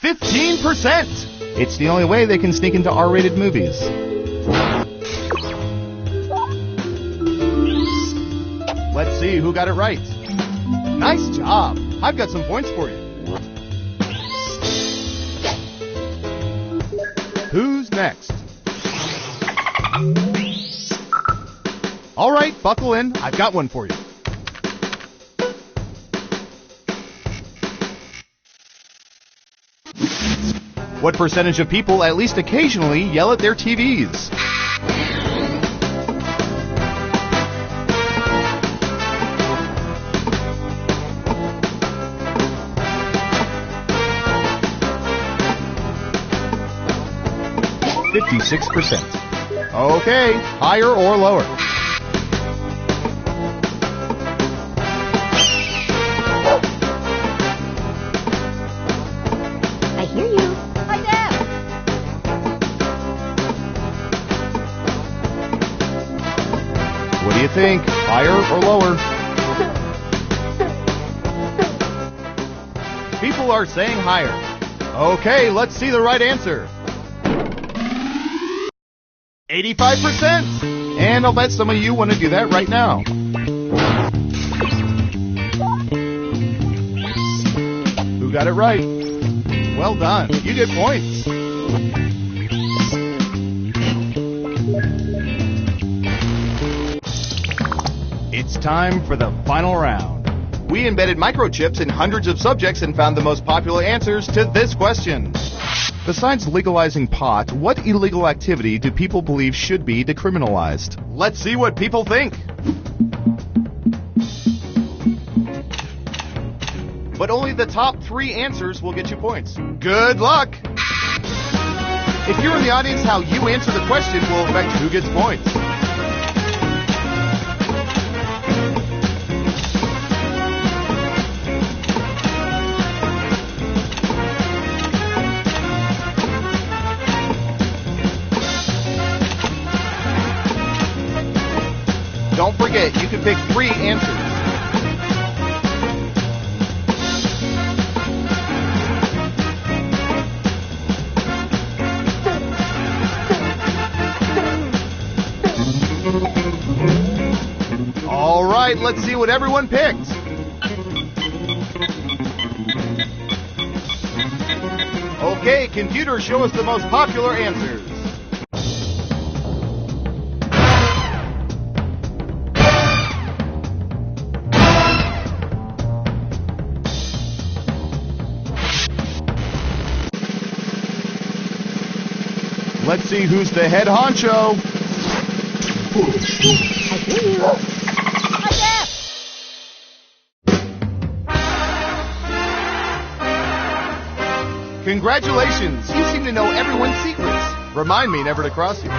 15%! It's the only way they can sneak into R-rated movies. Let's see who got it right. Nice job! I've got some points for you. Who's next? All right, buckle in. I've got one for you. What percentage of people at least occasionally yell at their TVs? %. Okay, higher or lower? I hear you. Hi, Dad. What do you think? Higher or lower? People are saying higher. Okay, let's see the right answer. 85%! And I'll bet some of you want to do that right now. Who got it right? Well done. You get points. It's time for the final round. We embedded microchips in hundreds of subjects and found the most popular answers to this question. Besides legalizing pot, what illegal activity do people believe should be decriminalized? Let's see what people think. But only the top 3 answers will get you points. Good luck! If you're in the audience, how you answer the question will affect who gets points. it. You can pick 3 answers. All right, let's see what everyone picked. Okay, computer, show us the most popular answers. Let's see who's the head honcho. Congratulations! You seem to know everyone's secrets. Remind me never to cross you.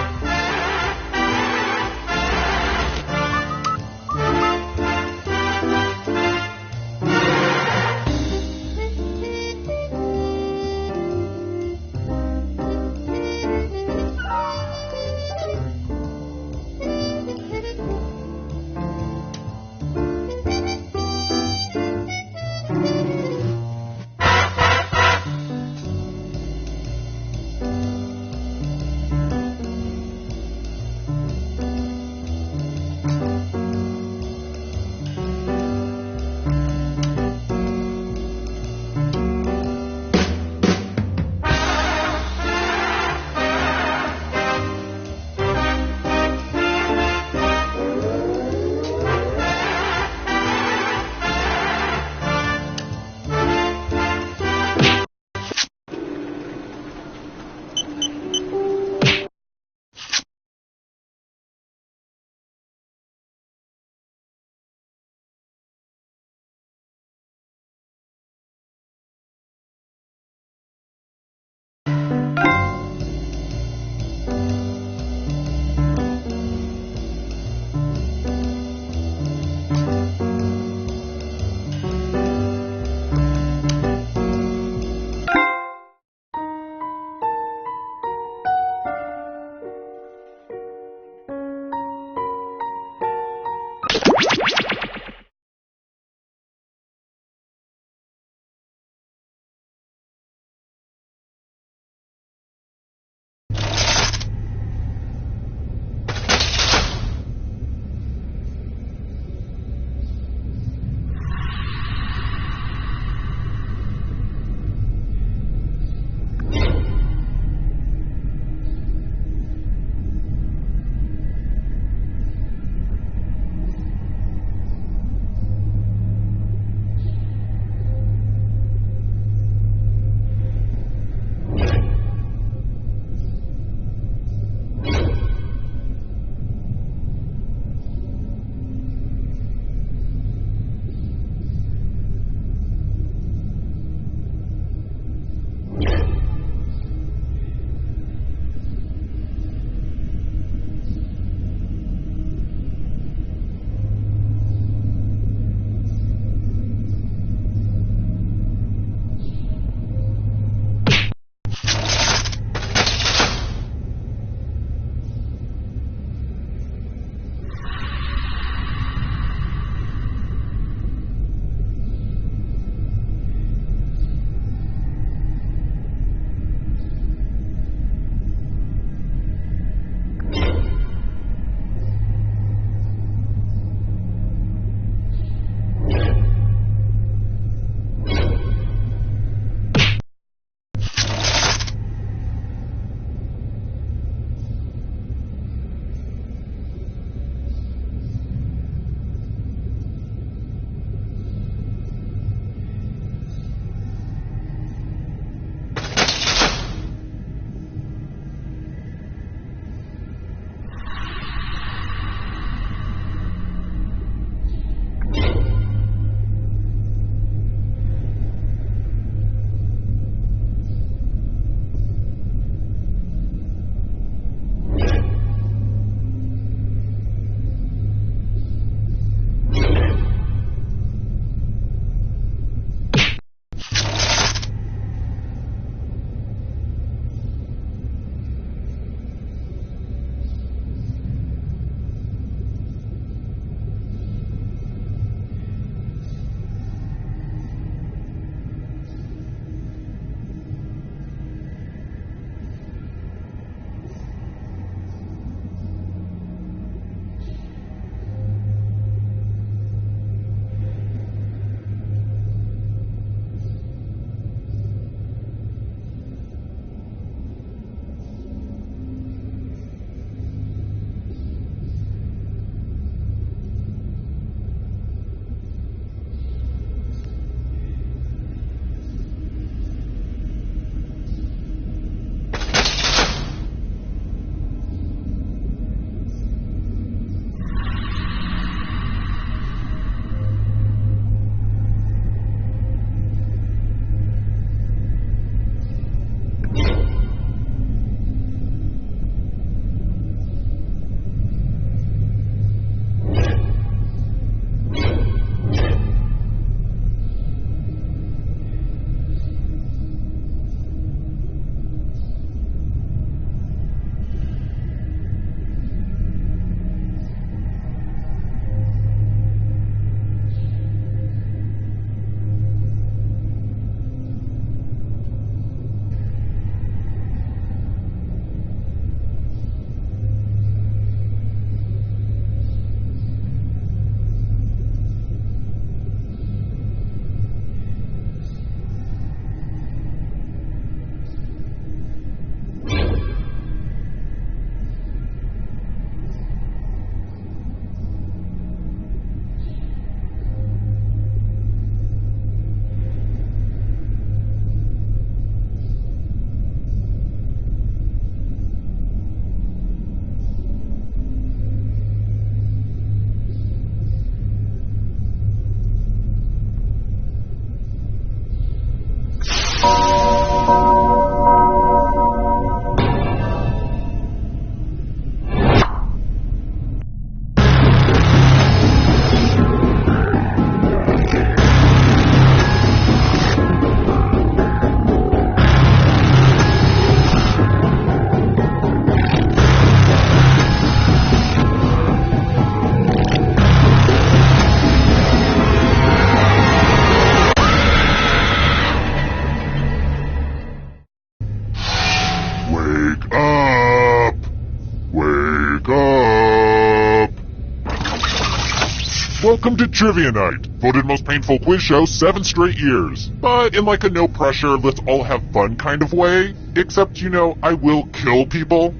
Welcome to Trivia Night, voted most painful quiz show 7 straight years. But in like a no pressure, let's all have fun kind of way. Except, I will kill people.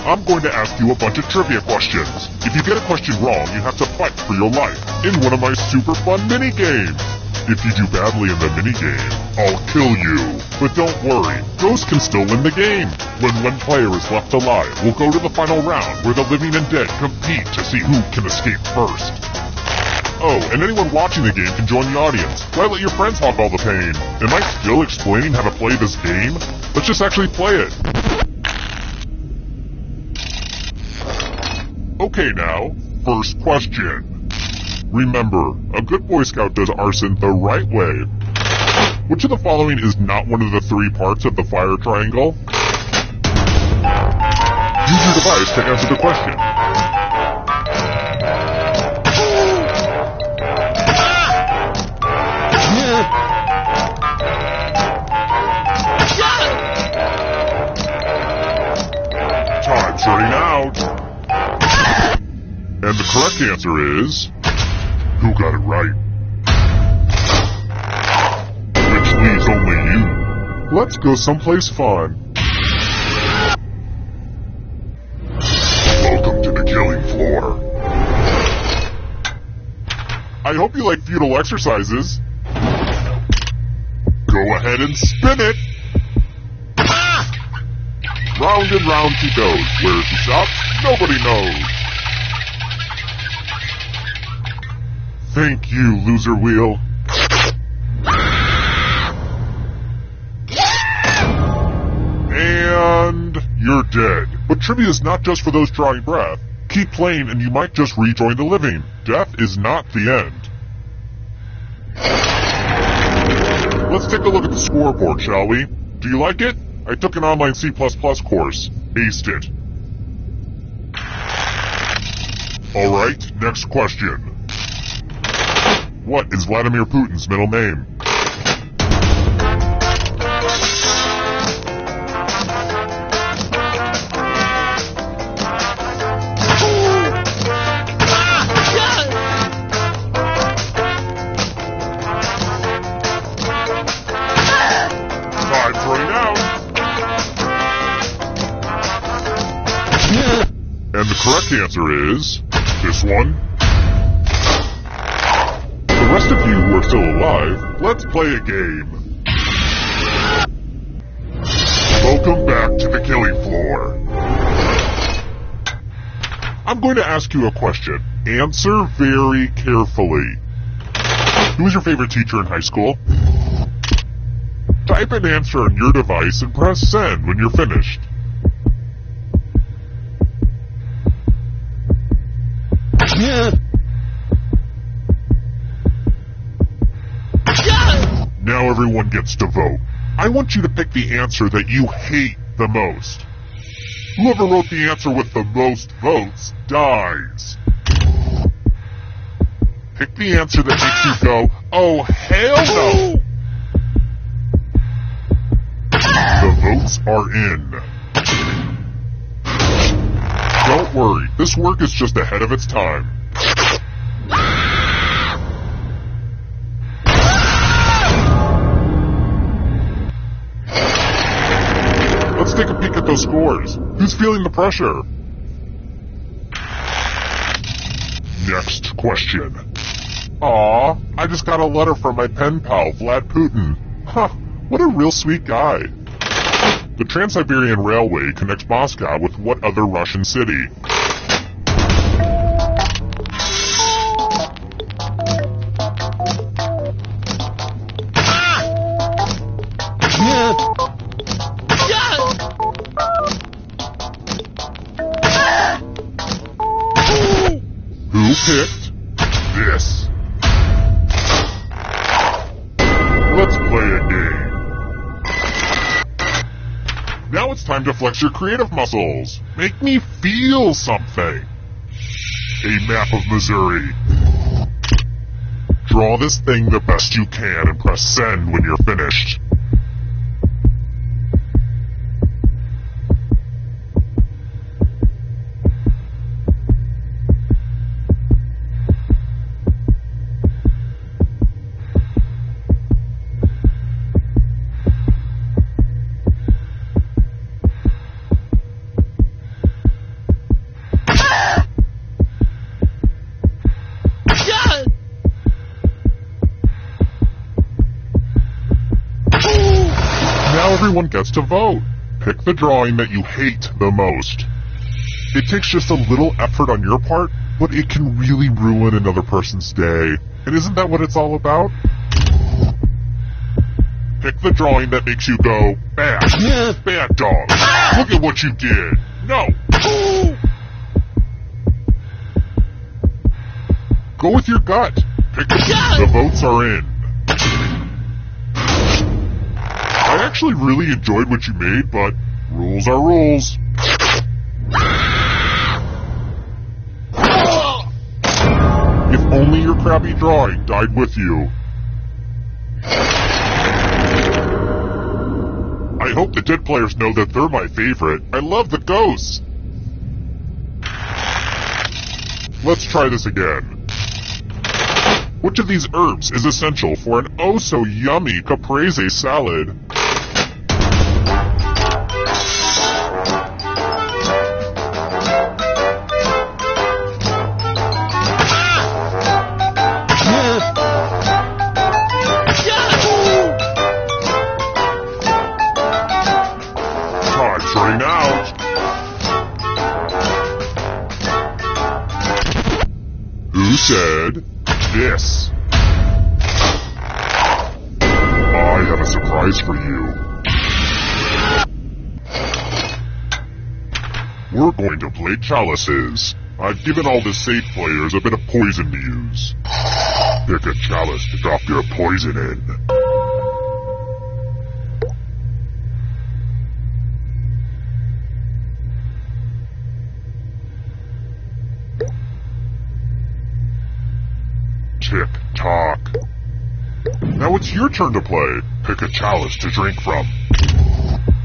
I'm going to ask you a bunch of trivia questions. If you get a question wrong, you have to fight for your life in one of my super fun mini-games. If you do badly in the minigame, I'll kill you. But don't worry, ghosts can still win the game. When one player is left alive, we'll go to the final round where the living and dead compete to see who can escape first. Oh, and anyone watching the game can join the audience. Why let your friends hog all the pain? Am I still explaining how to play this game? Let's just actually play it. Okay now, first question. Remember, a good Boy Scout does arson the right way. Which of the following is not one of the 3 parts of the fire triangle? Use your device to answer the question. Time's running out. And the correct answer is... Who got it right? Which leaves only you. Let's go someplace fun. Welcome to the killing floor. I hope you like futile exercises. Go ahead and spin it. Round and round he goes. Where's he stopped? Nobody knows. Thank you, loser wheel. And you're dead. But trivia is not just for those drawing breath. Keep playing and you might just rejoin the living. Death is not the end. Let's take a look at the scoreboard, shall we? Do you like it? I took an online C++ course. Aced it. Alright, next question. What is Vladimir Putin's middle name? Time's running out. And the correct answer is this one. The rest of you who are still alive, let's play a game. Welcome back to the killing floor. I'm going to ask you a question. Answer very carefully. Who was your favorite teacher in high school? Type an answer on your device and press send when you're finished. Now everyone gets to vote. I want you to pick the answer that you hate the most. Whoever wrote the answer with the most votes dies. Pick the answer that makes you go, oh hell no! The votes are in. Don't worry, this work is just ahead of its time. Let's take a peek at those scores. Who's feeling the pressure? Next question. Aw, I just got a letter from my pen pal, Vlad Putin. Huh, what a real sweet guy. The Trans-Siberian Railway connects Moscow with what other Russian city? Who picked this? Let's play a game. Now it's time to flex your creative muscles. Make me feel something. A map of Missouri. Draw this thing the best you can and press send when you're finished. Everyone gets to vote. Pick the drawing that you hate the most. It takes just a little effort on your part, but it can really ruin another person's day. And isn't that what it's all about? Pick the drawing that makes you go, bad, bad dog. Look at what you did. No. Go with your gut. Pick the votes are in. I actually really enjoyed what you made, but rules are rules. If only your crappy drawing died with you. I hope the dead players know that they're my favorite. I love the ghosts. Let's try this again. Which of these herbs is essential for an oh-so-yummy caprese salad? Time's running out. Who said this? I have a surprise for you. We're going to play chalices. I've given all the safe players a bit of poison to use. Pick a chalice to drop your poison in. Tick-tock. Now it's your turn to play. Pick a chalice to drink from.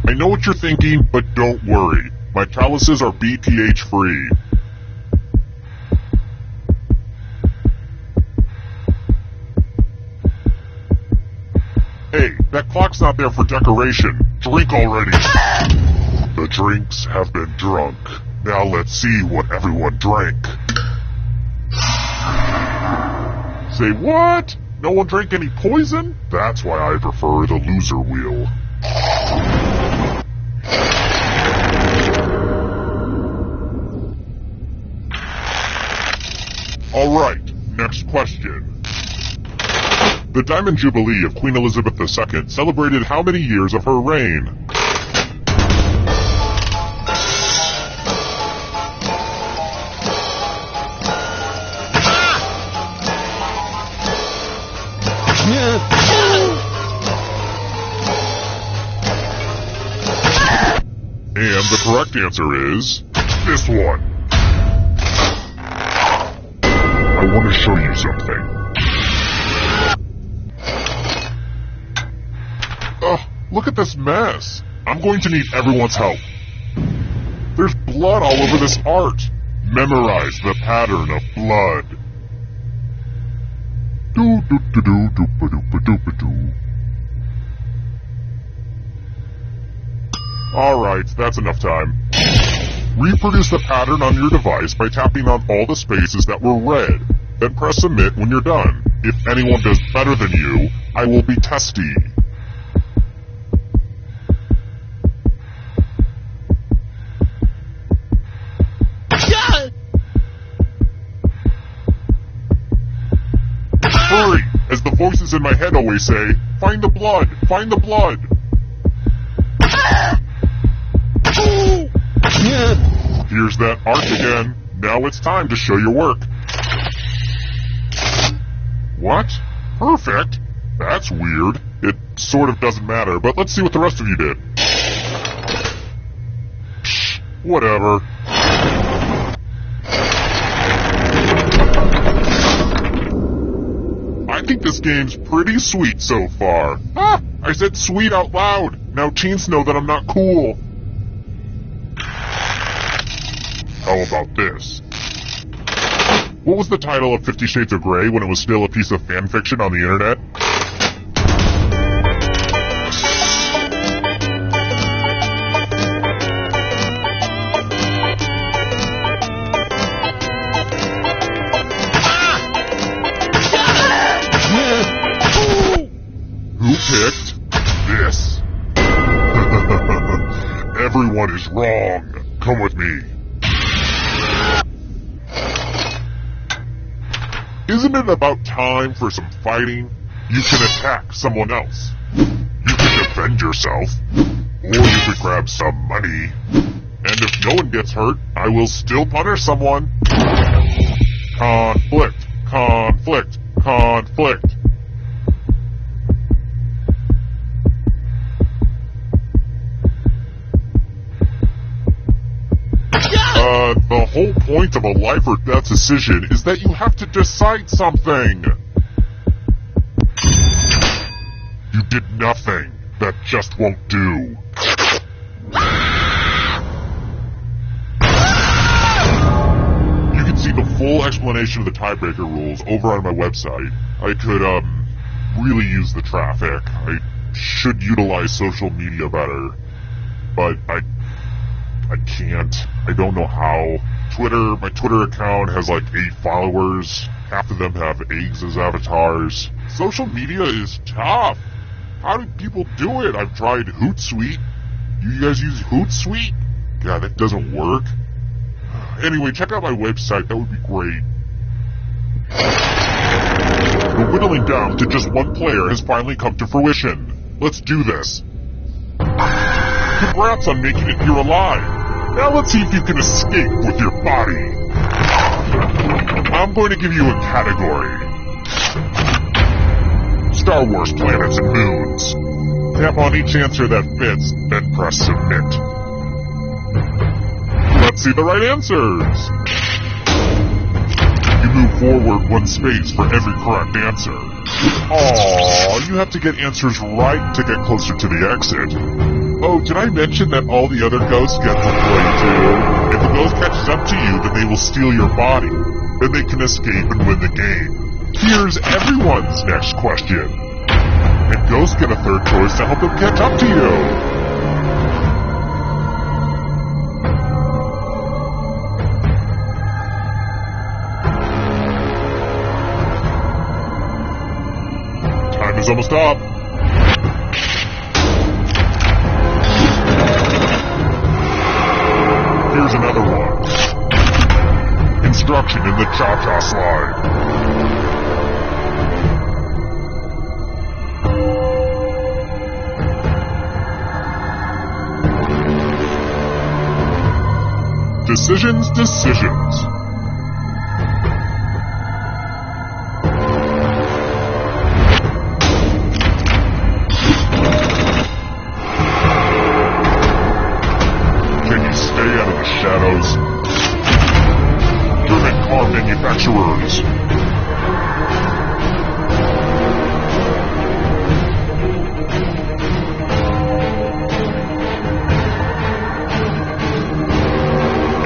I know what you're thinking, but don't worry. My chalices are BPH free. Hey, that clock's not there for decoration. Drink already. The drinks have been drunk. Now let's see what everyone drank. Say what? No one drank any poison? That's why I prefer the loser wheel. Alright, next question. The Diamond Jubilee of Queen Elizabeth II celebrated how many years of her reign? And the correct answer is this one. I want to show you something. Ugh, look at this mess. I'm going to need everyone's help. There's blood all over this art. Memorize the pattern of blood. Do-do-do-do-do-ba-do-ba-do-ba-do. Alright, that's enough time. Reproduce the pattern on your device by tapping on all the spaces that were red. Then press submit when you're done. If anyone does better than you, I will be testy. Hurry! As the voices in my head always say, find the blood! Find the blood! Here's that art again. Now it's time to show your work. What? Perfect? That's weird. It sort of doesn't matter, but let's see what the rest of you did. Psh, whatever. I think this game's pretty sweet so far. Ah! I said sweet out loud. Now teens know that I'm not cool. How about this? What was the title of 50 Shades of Grey when it was still a piece of fan fiction on the internet? Who picked this? Everyone is wrong. Come with me. Isn't it about time for some fighting? You can attack someone else. You can defend yourself. Or you could grab some money. And if no one gets hurt, I will still punish someone. Conflict, conflict, conflict. The whole point of a life or death decision is that you have to decide something. You did nothing. That just won't do. You can see the full explanation of the tiebreaker rules over on my website. I could, really use the traffic. I should utilize social media better. But I can't. I don't know how. My Twitter account has like 8 followers. Half of them have eggs as avatars. Social media is tough. How do people do it? I've tried Hootsuite. You guys use Hootsuite? Yeah, that doesn't work. Anyway, check out my website. That would be great. The whittling down to just one player has finally come to fruition. Let's do this. Congrats on making it here alive. Now let's see if you can escape with your body. I'm going to give you a category. Star Wars planets and moons. Tap on each answer that fits, then press submit. Let's see the right answers. You move forward 1 space for every correct answer. Aww, you have to get answers right to get closer to the exit. Oh, did I mention that all the other ghosts get to play too? If a ghost catches up to you, then they will steal your body. Then they can escape and win the game. Here's everyone's next question. And ghosts get a third choice to help them catch up to you. Time is almost up. Here's another one. Instruction in the cha-cha slide. Decisions, decisions. Shadows. German car manufacturers.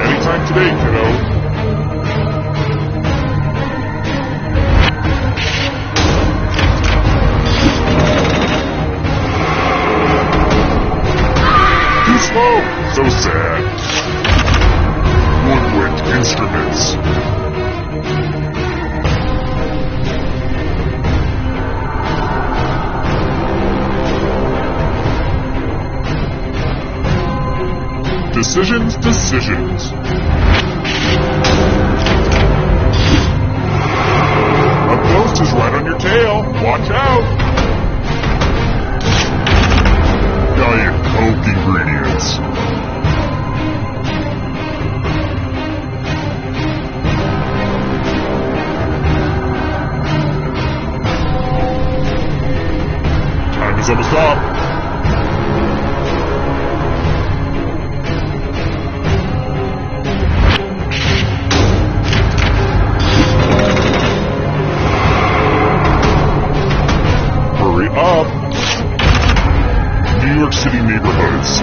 Anytime today, kiddo. Too slow. So sad. Woodwind instruments. Decisions, decisions. A ghost is right on your tail. Watch out. Diet Coke ingredients. Time is almost up. Hurry up. New York City neighborhoods.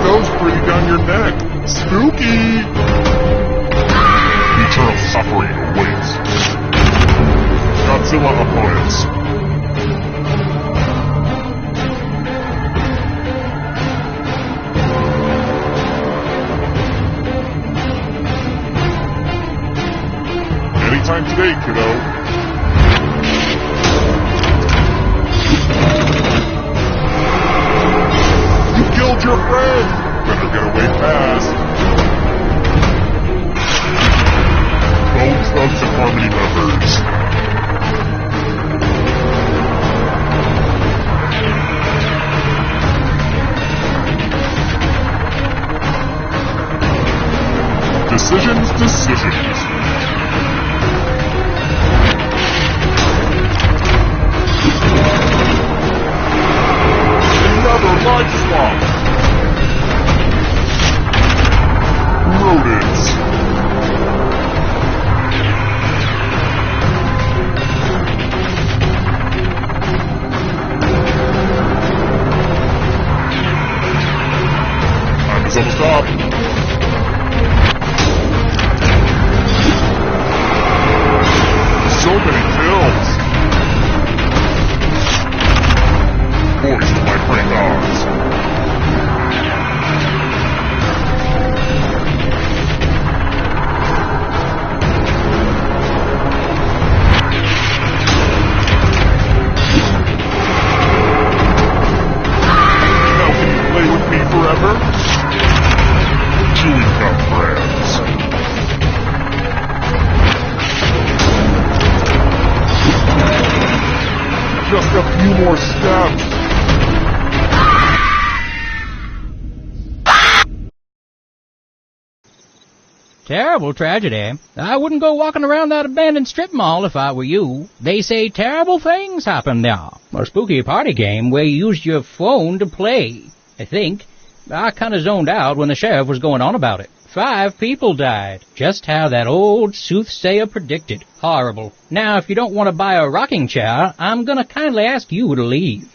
Ghost breathing down your neck. Spooky! Eternal suffering awaits. Godzilla opponents. today, kiddo. You killed your friend! Better get away fast. Bone Thugs and Harmony members. Decisions. Another life swap. Rodents. Time is almost up. So many kills! Poised my prank odds. Now can you play with me forever? Chewing gum friends. Just a few more steps. Terrible tragedy. I wouldn't go walking around that abandoned strip mall if I were you. They say terrible things happen there. A spooky party game where you used your phone to play, I think. I kind of zoned out when the sheriff was going on about it. 5 people died. Just how that old soothsayer predicted. Horrible. Now, if you don't want to buy a rocking chair, I'm gonna kindly ask you to leave.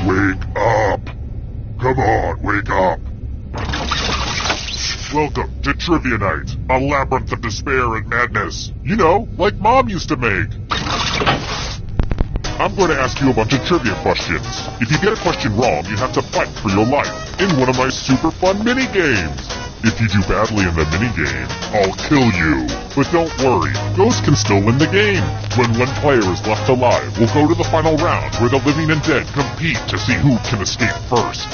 Wake up! Come on, wake up! Welcome to Trivia Night, a labyrinth of despair and madness. You know, like Mom used to make. I'm going to ask you a bunch of trivia questions. If you get a question wrong, you have to fight for your life in one of my super fun mini-games. If you do badly in the mini-game, I'll kill you. But don't worry, ghosts can still win the game. When one player is left alive, we'll go to the final round where the living and dead compete to see who can escape first.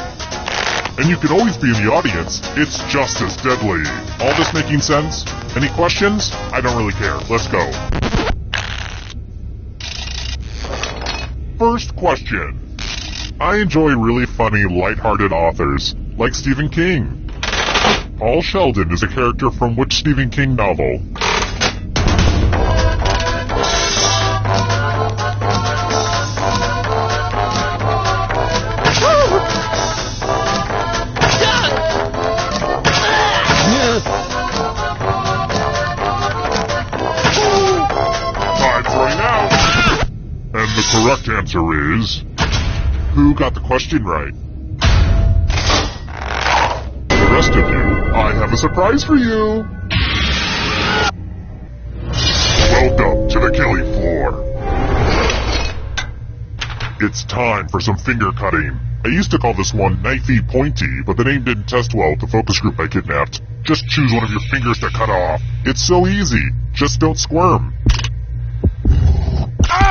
And you can always be in the audience. It's just as deadly. All this making sense? Any questions? I don't really care. Let's go. First question. I enjoy really funny, lighthearted authors, like Stephen King. Paul Sheldon is a character from which Stephen King novel? Time's running out. And the correct answer is... Who got the question right? The rest of you, I have a surprise for you! Welcome to the killing floor. It's time for some finger cutting. I used to call this one Knifey Pointy, but the name didn't test well with the focus group I kidnapped. Just choose one of your fingers to cut off. It's so easy. Just don't squirm.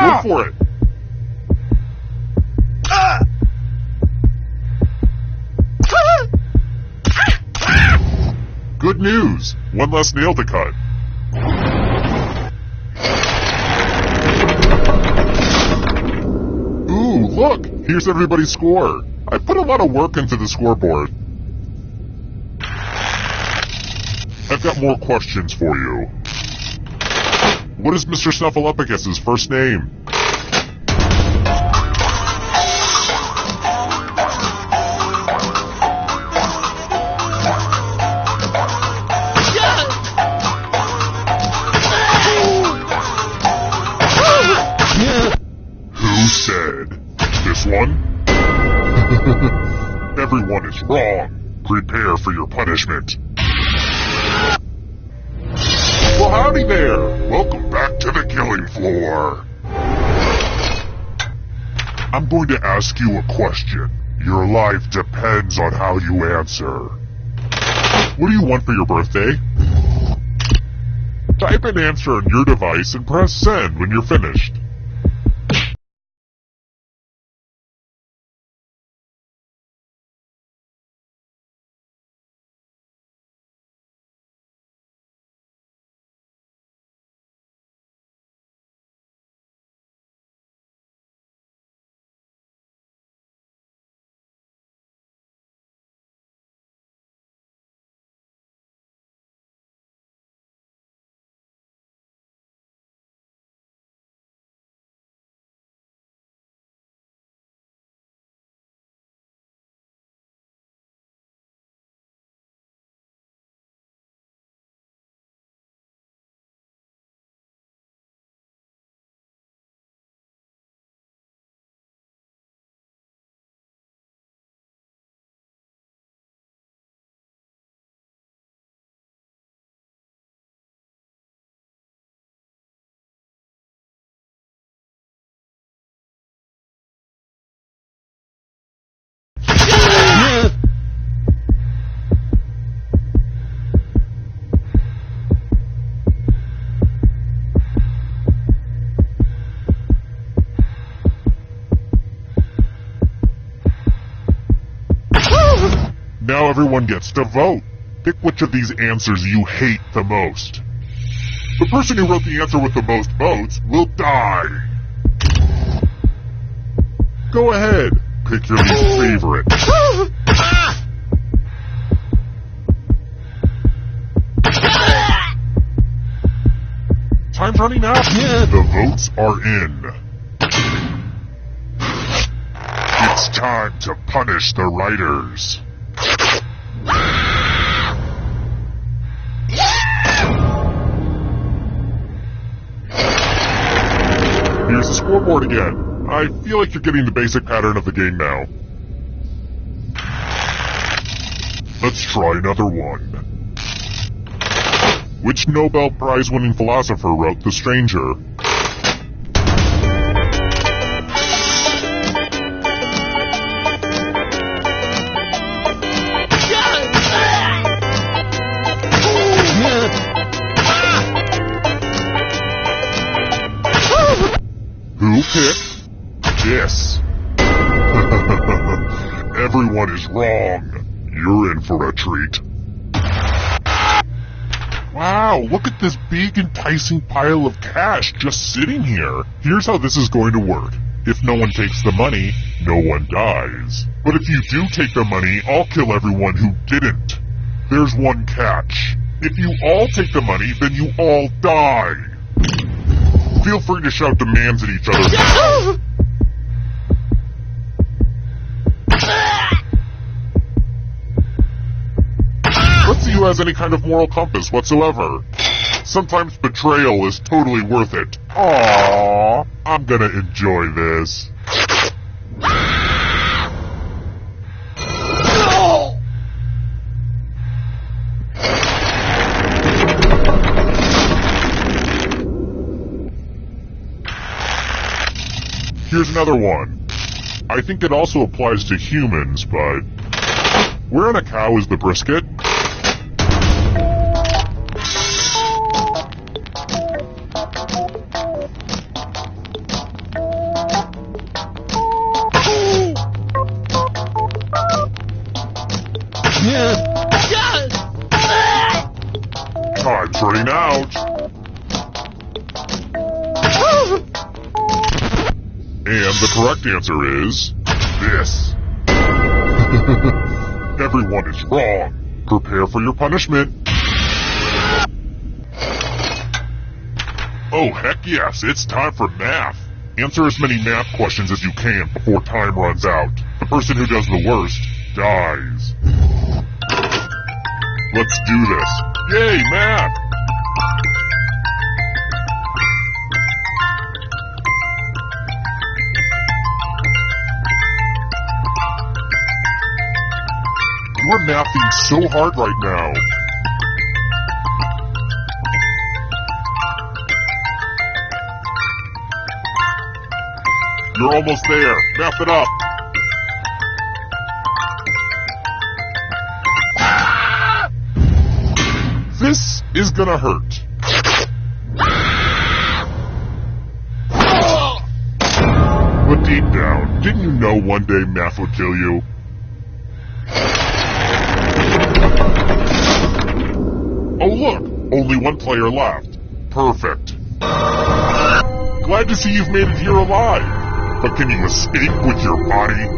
Go for it. Good news! One less nail to cut. Ooh, look! Here's everybody's score. I put a lot of work into the scoreboard. I've got more questions for you. What is Mr. Snuffleupagus' first name? Who said? This one? Everyone is wrong. Prepare for your punishment. Well, howdy there. Welcome back to the killing floor. I'm going to ask you a question. Your life depends on how you answer. What do you want for your birthday? Type an answer on your device and press send when you're finished. Now everyone gets to vote. Pick which of these answers you hate the most. The person who wrote the answer with the most votes will die. Go ahead. Pick your least favorite. Time's running out. The votes are in. It's time to punish the writers. Here's the scoreboard again. I feel like you're getting the basic pattern of the game now. Let's try another one. Which Nobel Prize-winning philosopher wrote The Stranger? Who picked this? Everyone is wrong. You're in for a treat. Wow, look at this big enticing pile of cash just sitting here. Here's how this is going to work. If no one takes the money, no one dies. But if you do take the money, I'll kill everyone who didn't. There's one catch. If you all take the money, then you all die. Feel free to shout demands at each other now. Let's see who has any kind of moral compass whatsoever. Sometimes betrayal is totally worth it. Aww, I'm gonna enjoy this. Here's another one. I think it also applies to humans, but where on a cow is the brisket? Time's running out. And the correct answer is this. Everyone is wrong. Prepare for your punishment. Oh, heck yes, it's time for math. Answer as many math questions as you can before time runs out. The person who does the worst dies. Let's do this. Yay, math! You're mathing so hard right now. You're almost there. Math it up. This is gonna hurt. But deep down, didn't you know one day math would kill you? Oh look, only one player left. Perfect. Glad to see you've made it here alive. But can you escape with your body?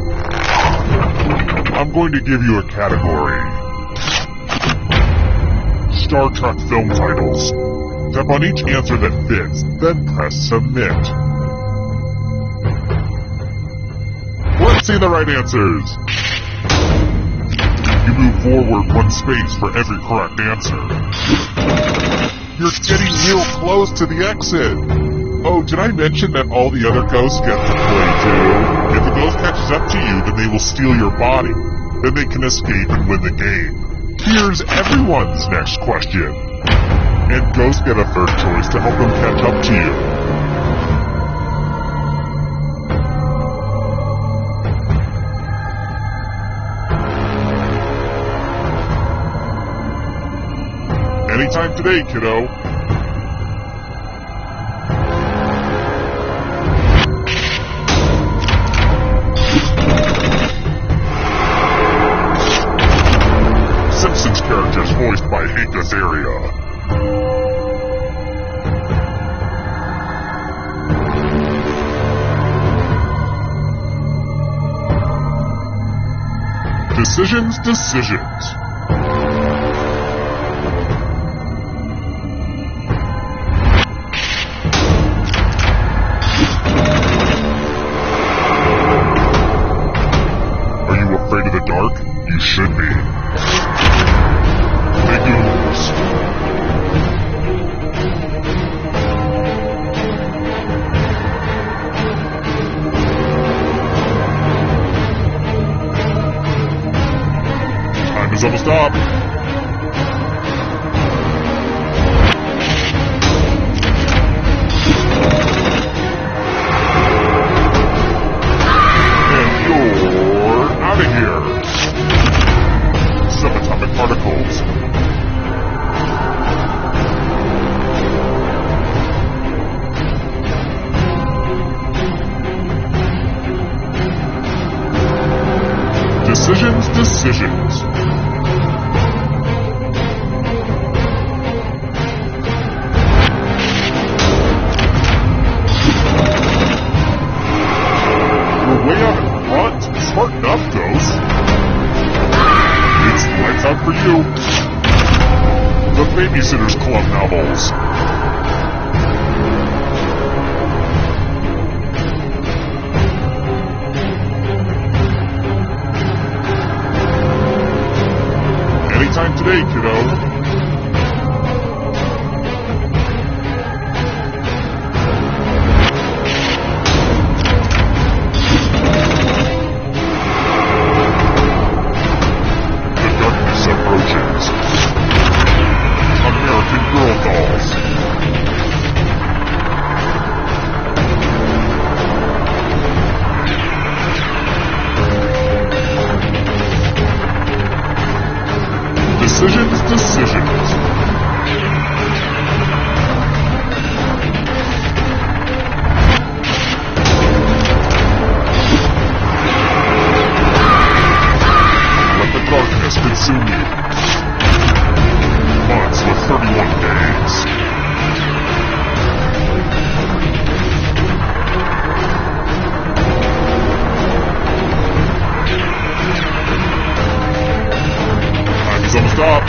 I'm going to give you a category. Star Trek film titles. Tap on each answer that fits, then press submit. Let's see the right answers. You move forward one space for every correct answer. You're getting real close to the exit. Oh, did I mention that all the other ghosts get to play too? If the ghost catches up to you, then they will steal your body. Then they can escape and win the game. Here's everyone's next question. And ghosts get a third choice to help them catch up to you. Anytime today, kiddo. Simpsons characters voiced by Hank Azaria. Decisions. Are you afraid of the dark? You should be. Legumes. almost up. And you're out of here. Subatomic particles. Decisions. We're way out in front. Smarten up, Ghost. It's lights out for you. The Babysitters Club novels. Anytime today, kiddo. The darkness approaches. American Girl dolls. Decisions. Let the darkness consume you. Months with 31 days. Time is almost up.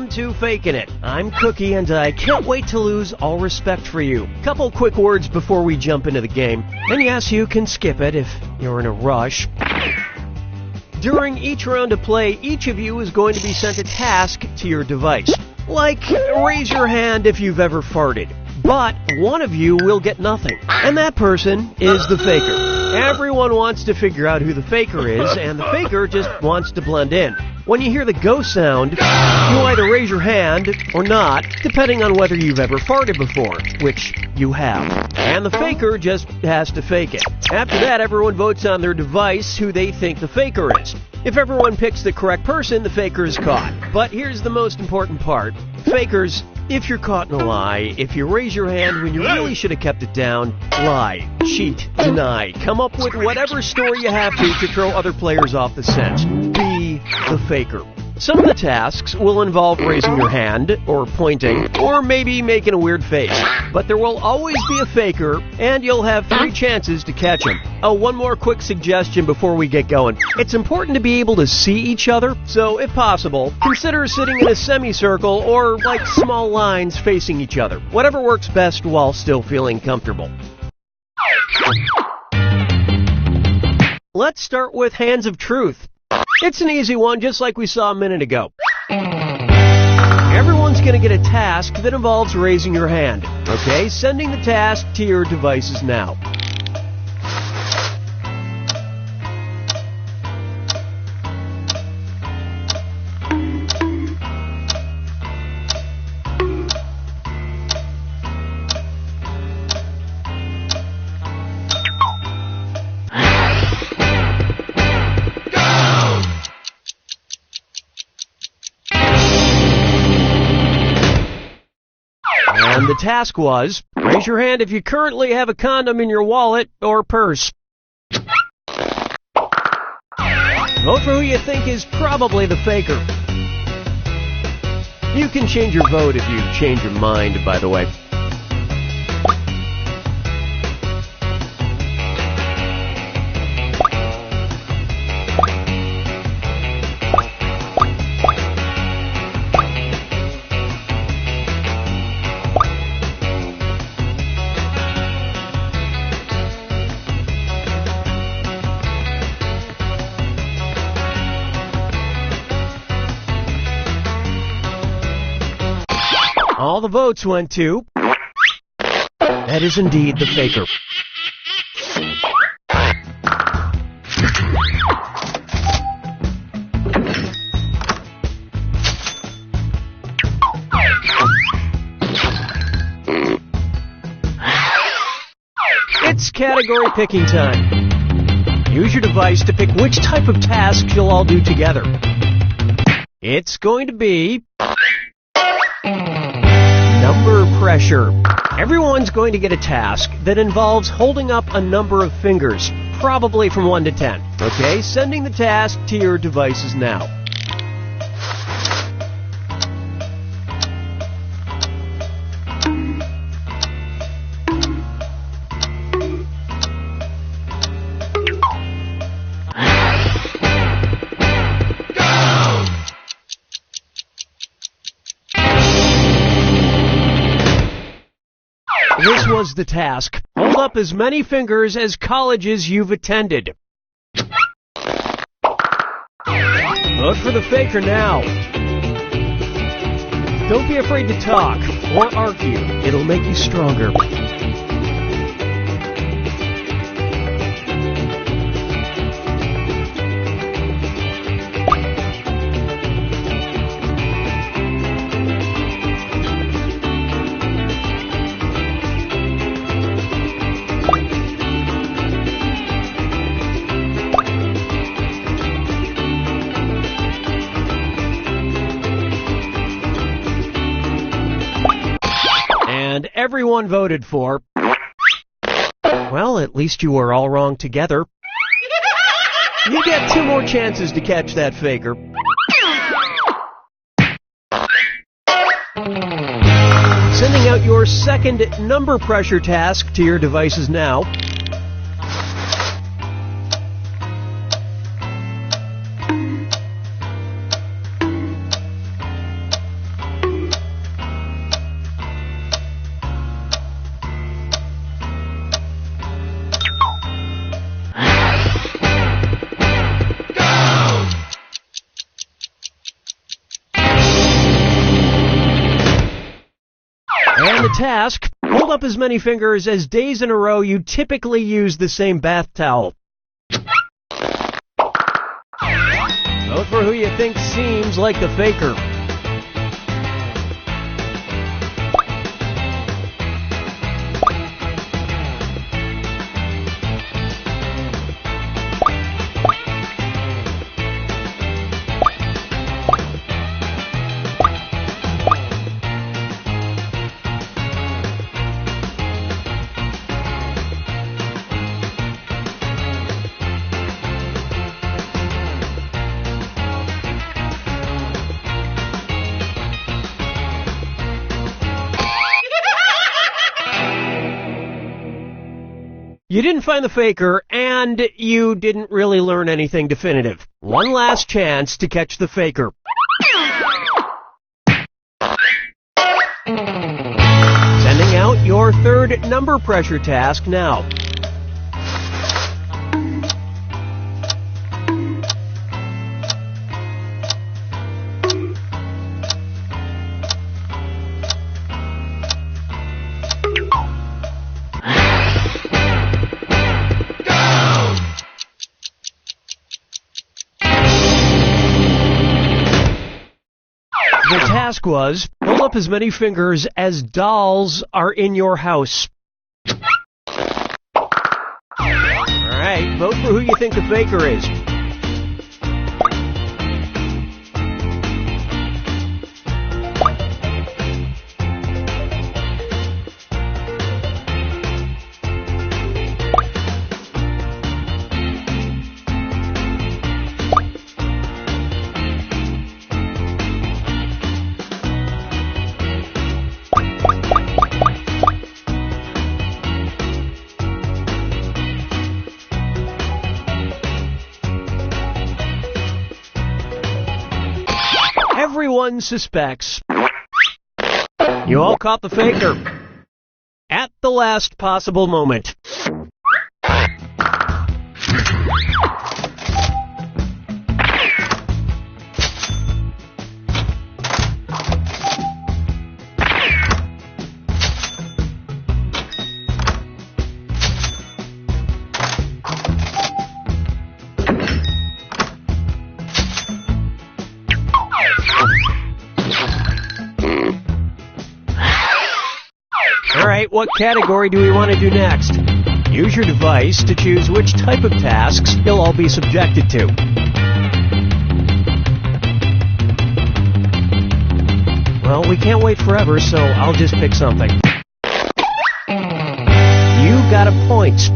Welcome to Faking It. I'm Cookie, and I can't wait to lose all respect for you. Couple quick words before we jump into the game. And yes, you can skip it if you're in a rush. During each round of play, each of you is going to be sent a task to your device. Like, raise your hand if you've ever farted. But one of you will get nothing. And that person is the faker. Everyone wants to figure out who the faker is, and the faker just wants to blend in. When you hear the go sound, you either raise your hand or not, depending on whether you've ever farted before, which you have. And the faker just has to fake it. After that, everyone votes on their device who they think the faker is. If everyone picks the correct person, the faker is caught. But here's the most important part. Fakers, if you're caught in a lie, if you raise your hand when you really should have kept it down, lie, cheat, deny, come up with whatever story you have to throw other players off the scent. Be the faker. Some of the tasks will involve raising your hand, or pointing, or maybe making a weird face. But there will always be a faker, and you'll have 3 chances to catch him. Oh, one more quick suggestion before we get going. It's important to be able to see each other, so if possible, consider sitting in a semicircle or like small lines facing each other. Whatever works best while still feeling comfortable. Let's start with Hands of Truth. It's an easy one, just like we saw a minute ago. Everyone's going to get a task that involves raising your hand. Okay, sending the task to your devices now. And the task was, raise your hand if you currently have a condom in your wallet or purse. Vote for who you think is probably the faker. You can change your vote if you change your mind, by the way. All the votes went to... That is indeed the faker. It's category picking time. Use your device to pick which type of tasks you'll all do together. It's going to be... Number pressure. Everyone's going to get a task that involves holding up a number of fingers, probably from 1 to 10. Okay, sending the task to your devices now. This was the task. Hold up as many fingers as colleges you've attended. Vote for the faker now. Don't be afraid to talk or argue. It'll make you stronger. And everyone voted for... Well, at least you were all wrong together. You get 2 more chances to catch that faker. Sending out your second number pressure task to your devices now. task, hold up as many fingers as days in a row you typically use the same bath towel. Vote for who you think seems like the faker. You didn't find the faker, and you didn't really learn anything definitive. One last chance to catch the faker. Sending out your third number pressure task now. The task was, hold up as many fingers as dolls are in your house. Alright, vote for who you think the faker is. Everyone suspects. You all caught the faker at the last possible moment. Alright, what category do we want to do next? Use your device to choose which type of tasks you'll all be subjected to. Well, we can't wait forever, so I'll just pick something. You got a point.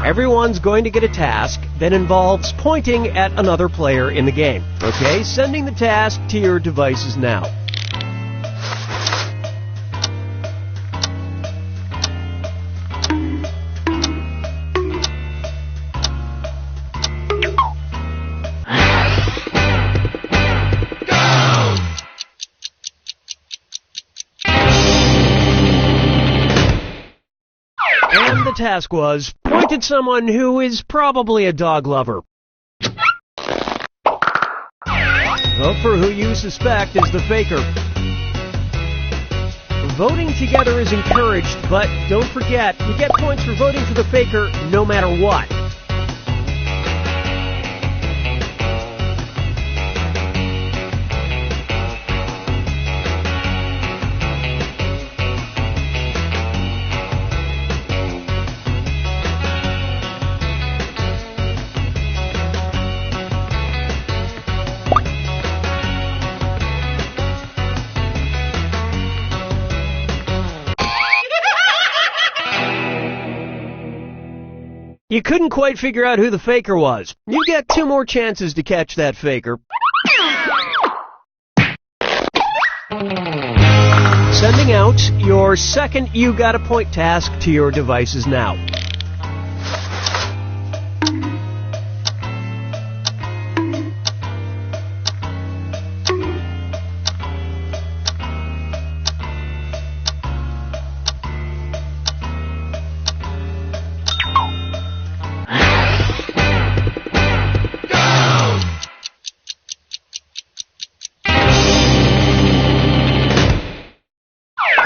Everyone's going to get a task that involves pointing at another player in the game. Okay, sending the task to your devices now. And the task was, point at someone who is probably a dog lover. Vote for who you suspect is the faker. Voting together is encouraged, but don't forget, you get points for voting for the faker no matter what. You couldn't quite figure out who the faker was. You get 2 more chances to catch that faker. Sending out your second You Got a Point task to your devices now.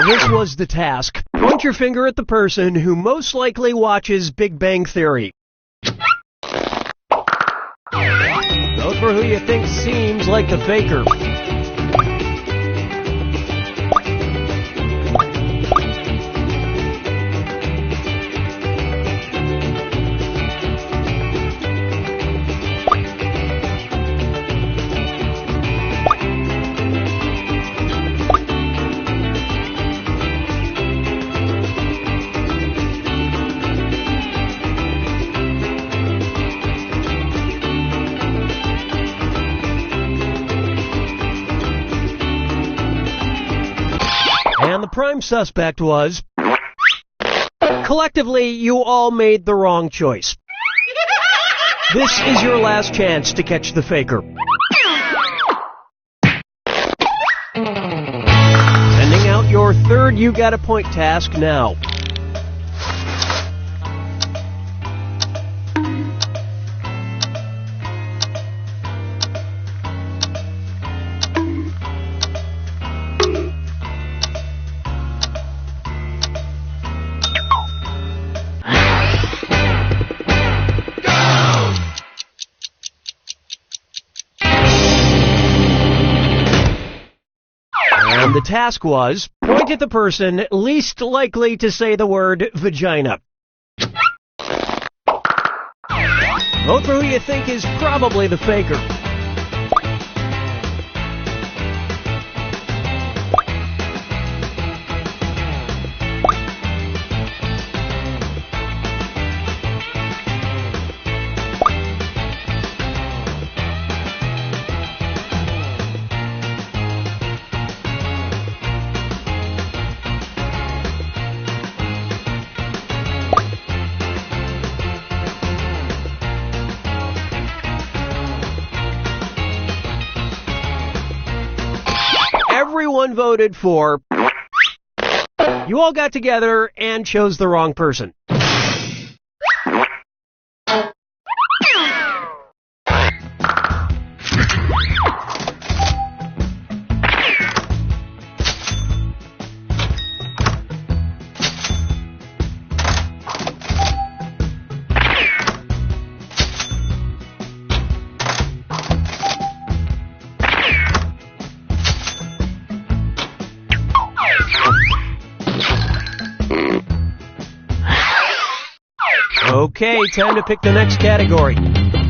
This was the task. Point your finger at the person who most likely watches Big Bang Theory. Vote for who you think seems like the faker. And the prime suspect was... Collectively, you all made the wrong choice. This is your last chance to catch the faker. Sending out your third You Got a Point task now. And the task was, point at the person least likely to say the word vagina. Vote for who you think is probably the faker. Everyone voted for... You all got together and chose the wrong person. Okay, time to pick the next category.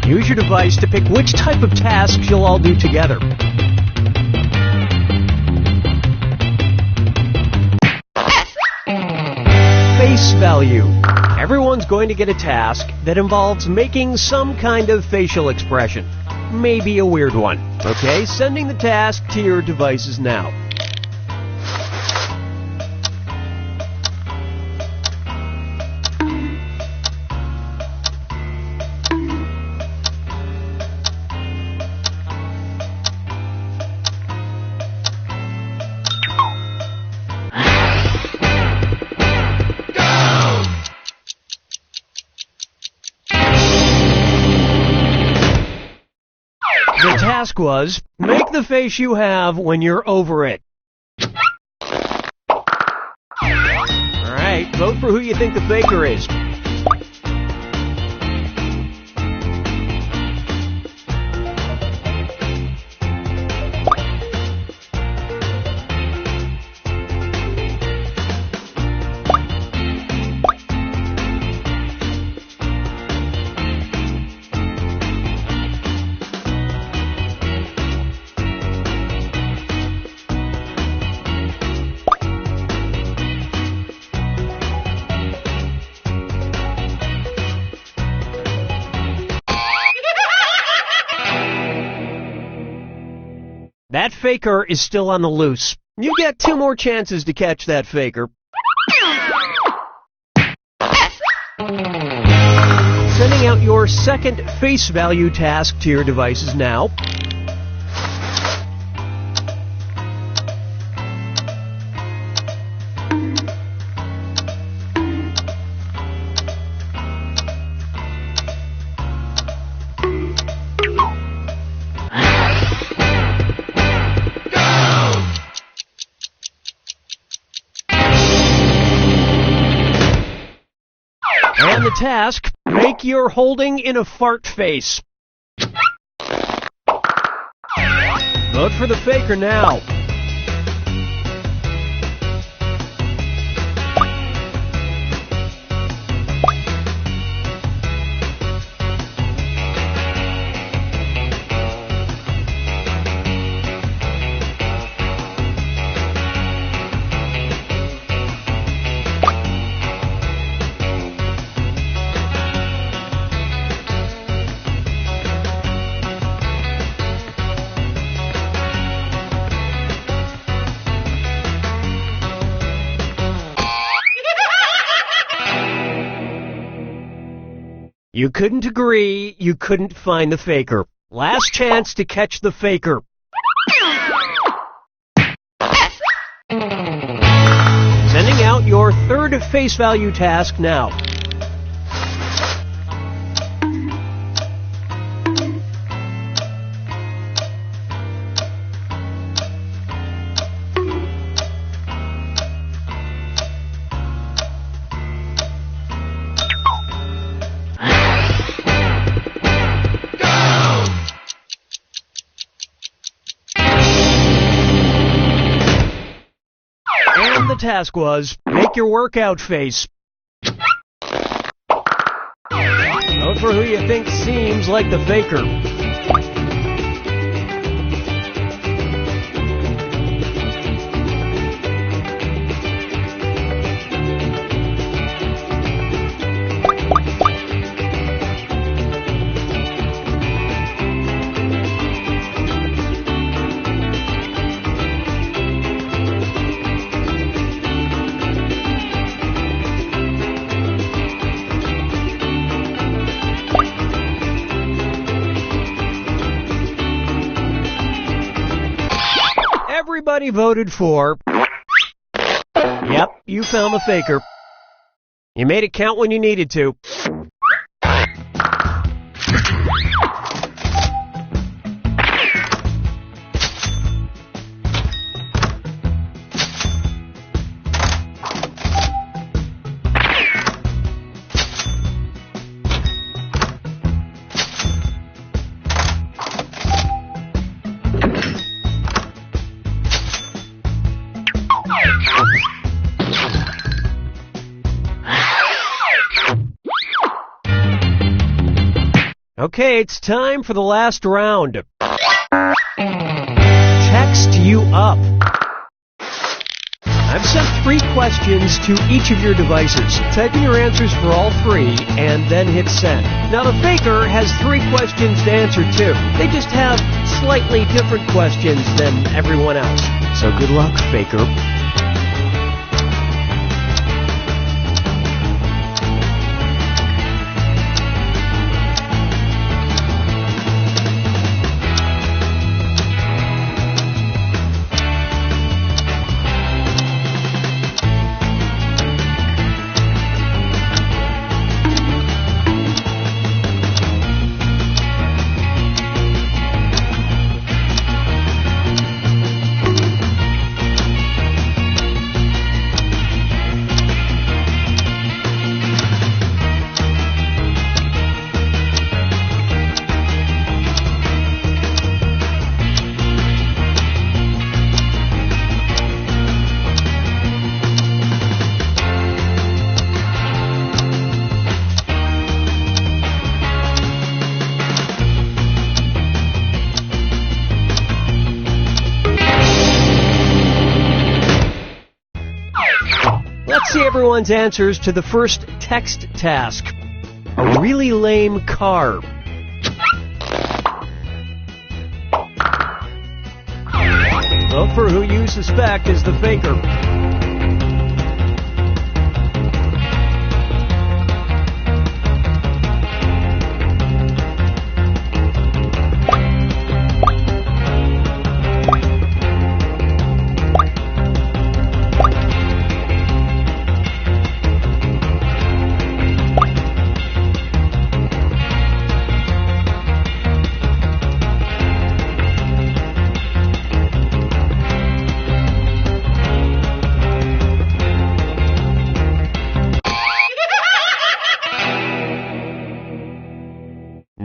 Use your device to pick which type of tasks you'll all do together. Face value. Everyone's going to get a task that involves making some kind of facial expression. Maybe a weird one. Okay, sending the task to your devices now. The task was, make the face you have when you're over it. Alright, vote for who you think the faker is. That faker is still on the loose. You get 2 more chances to catch that faker. Sending out your second face value task to your devices now. And the task, make your holding in a fart face. Vote for the faker now. You couldn't agree, you couldn't find the faker. Last chance to catch the faker. Sending out your third face value task now. The task was, make your workout face. Vote for who you think seems like the faker. Everybody voted for... Yep, you found the faker. You made it count when you needed to. Okay, it's time for the last round. Text you up. I've sent 3 questions to each of your devices. Type in your answers for all 3 and then hit send. Now the faker has 3 questions to answer too. They just have slightly different questions than everyone else. So good luck, faker. Let's see everyone's answers to the first text task. A really lame car. Vote for who you suspect is the faker.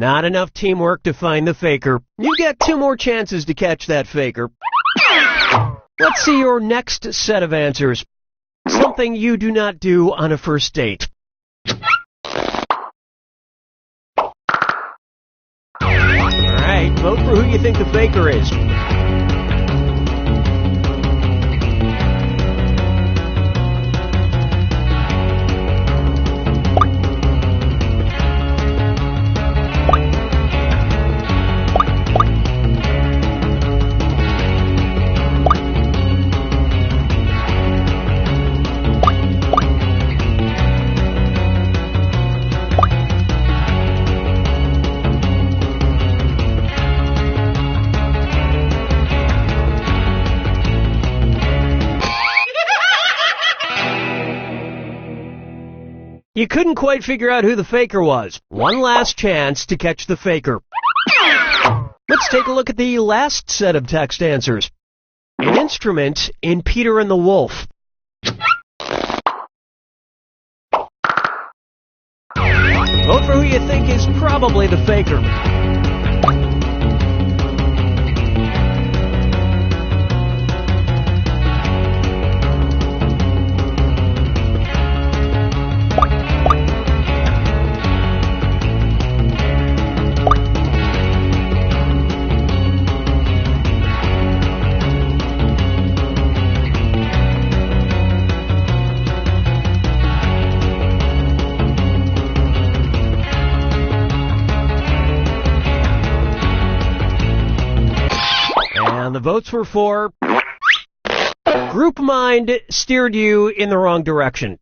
Not enough teamwork to find the faker. You get 2 more chances to catch that faker. Let's see your next set of answers. Something you do not do on a first date. Alright, vote for who you think the faker is. You couldn't quite figure out who the faker was. One last chance to catch the faker. Let's take a look at the last set of text answers. An instrument in Peter and the Wolf. Vote for who you think is probably the faker. And the votes were for... Group Mind steered you in the wrong direction.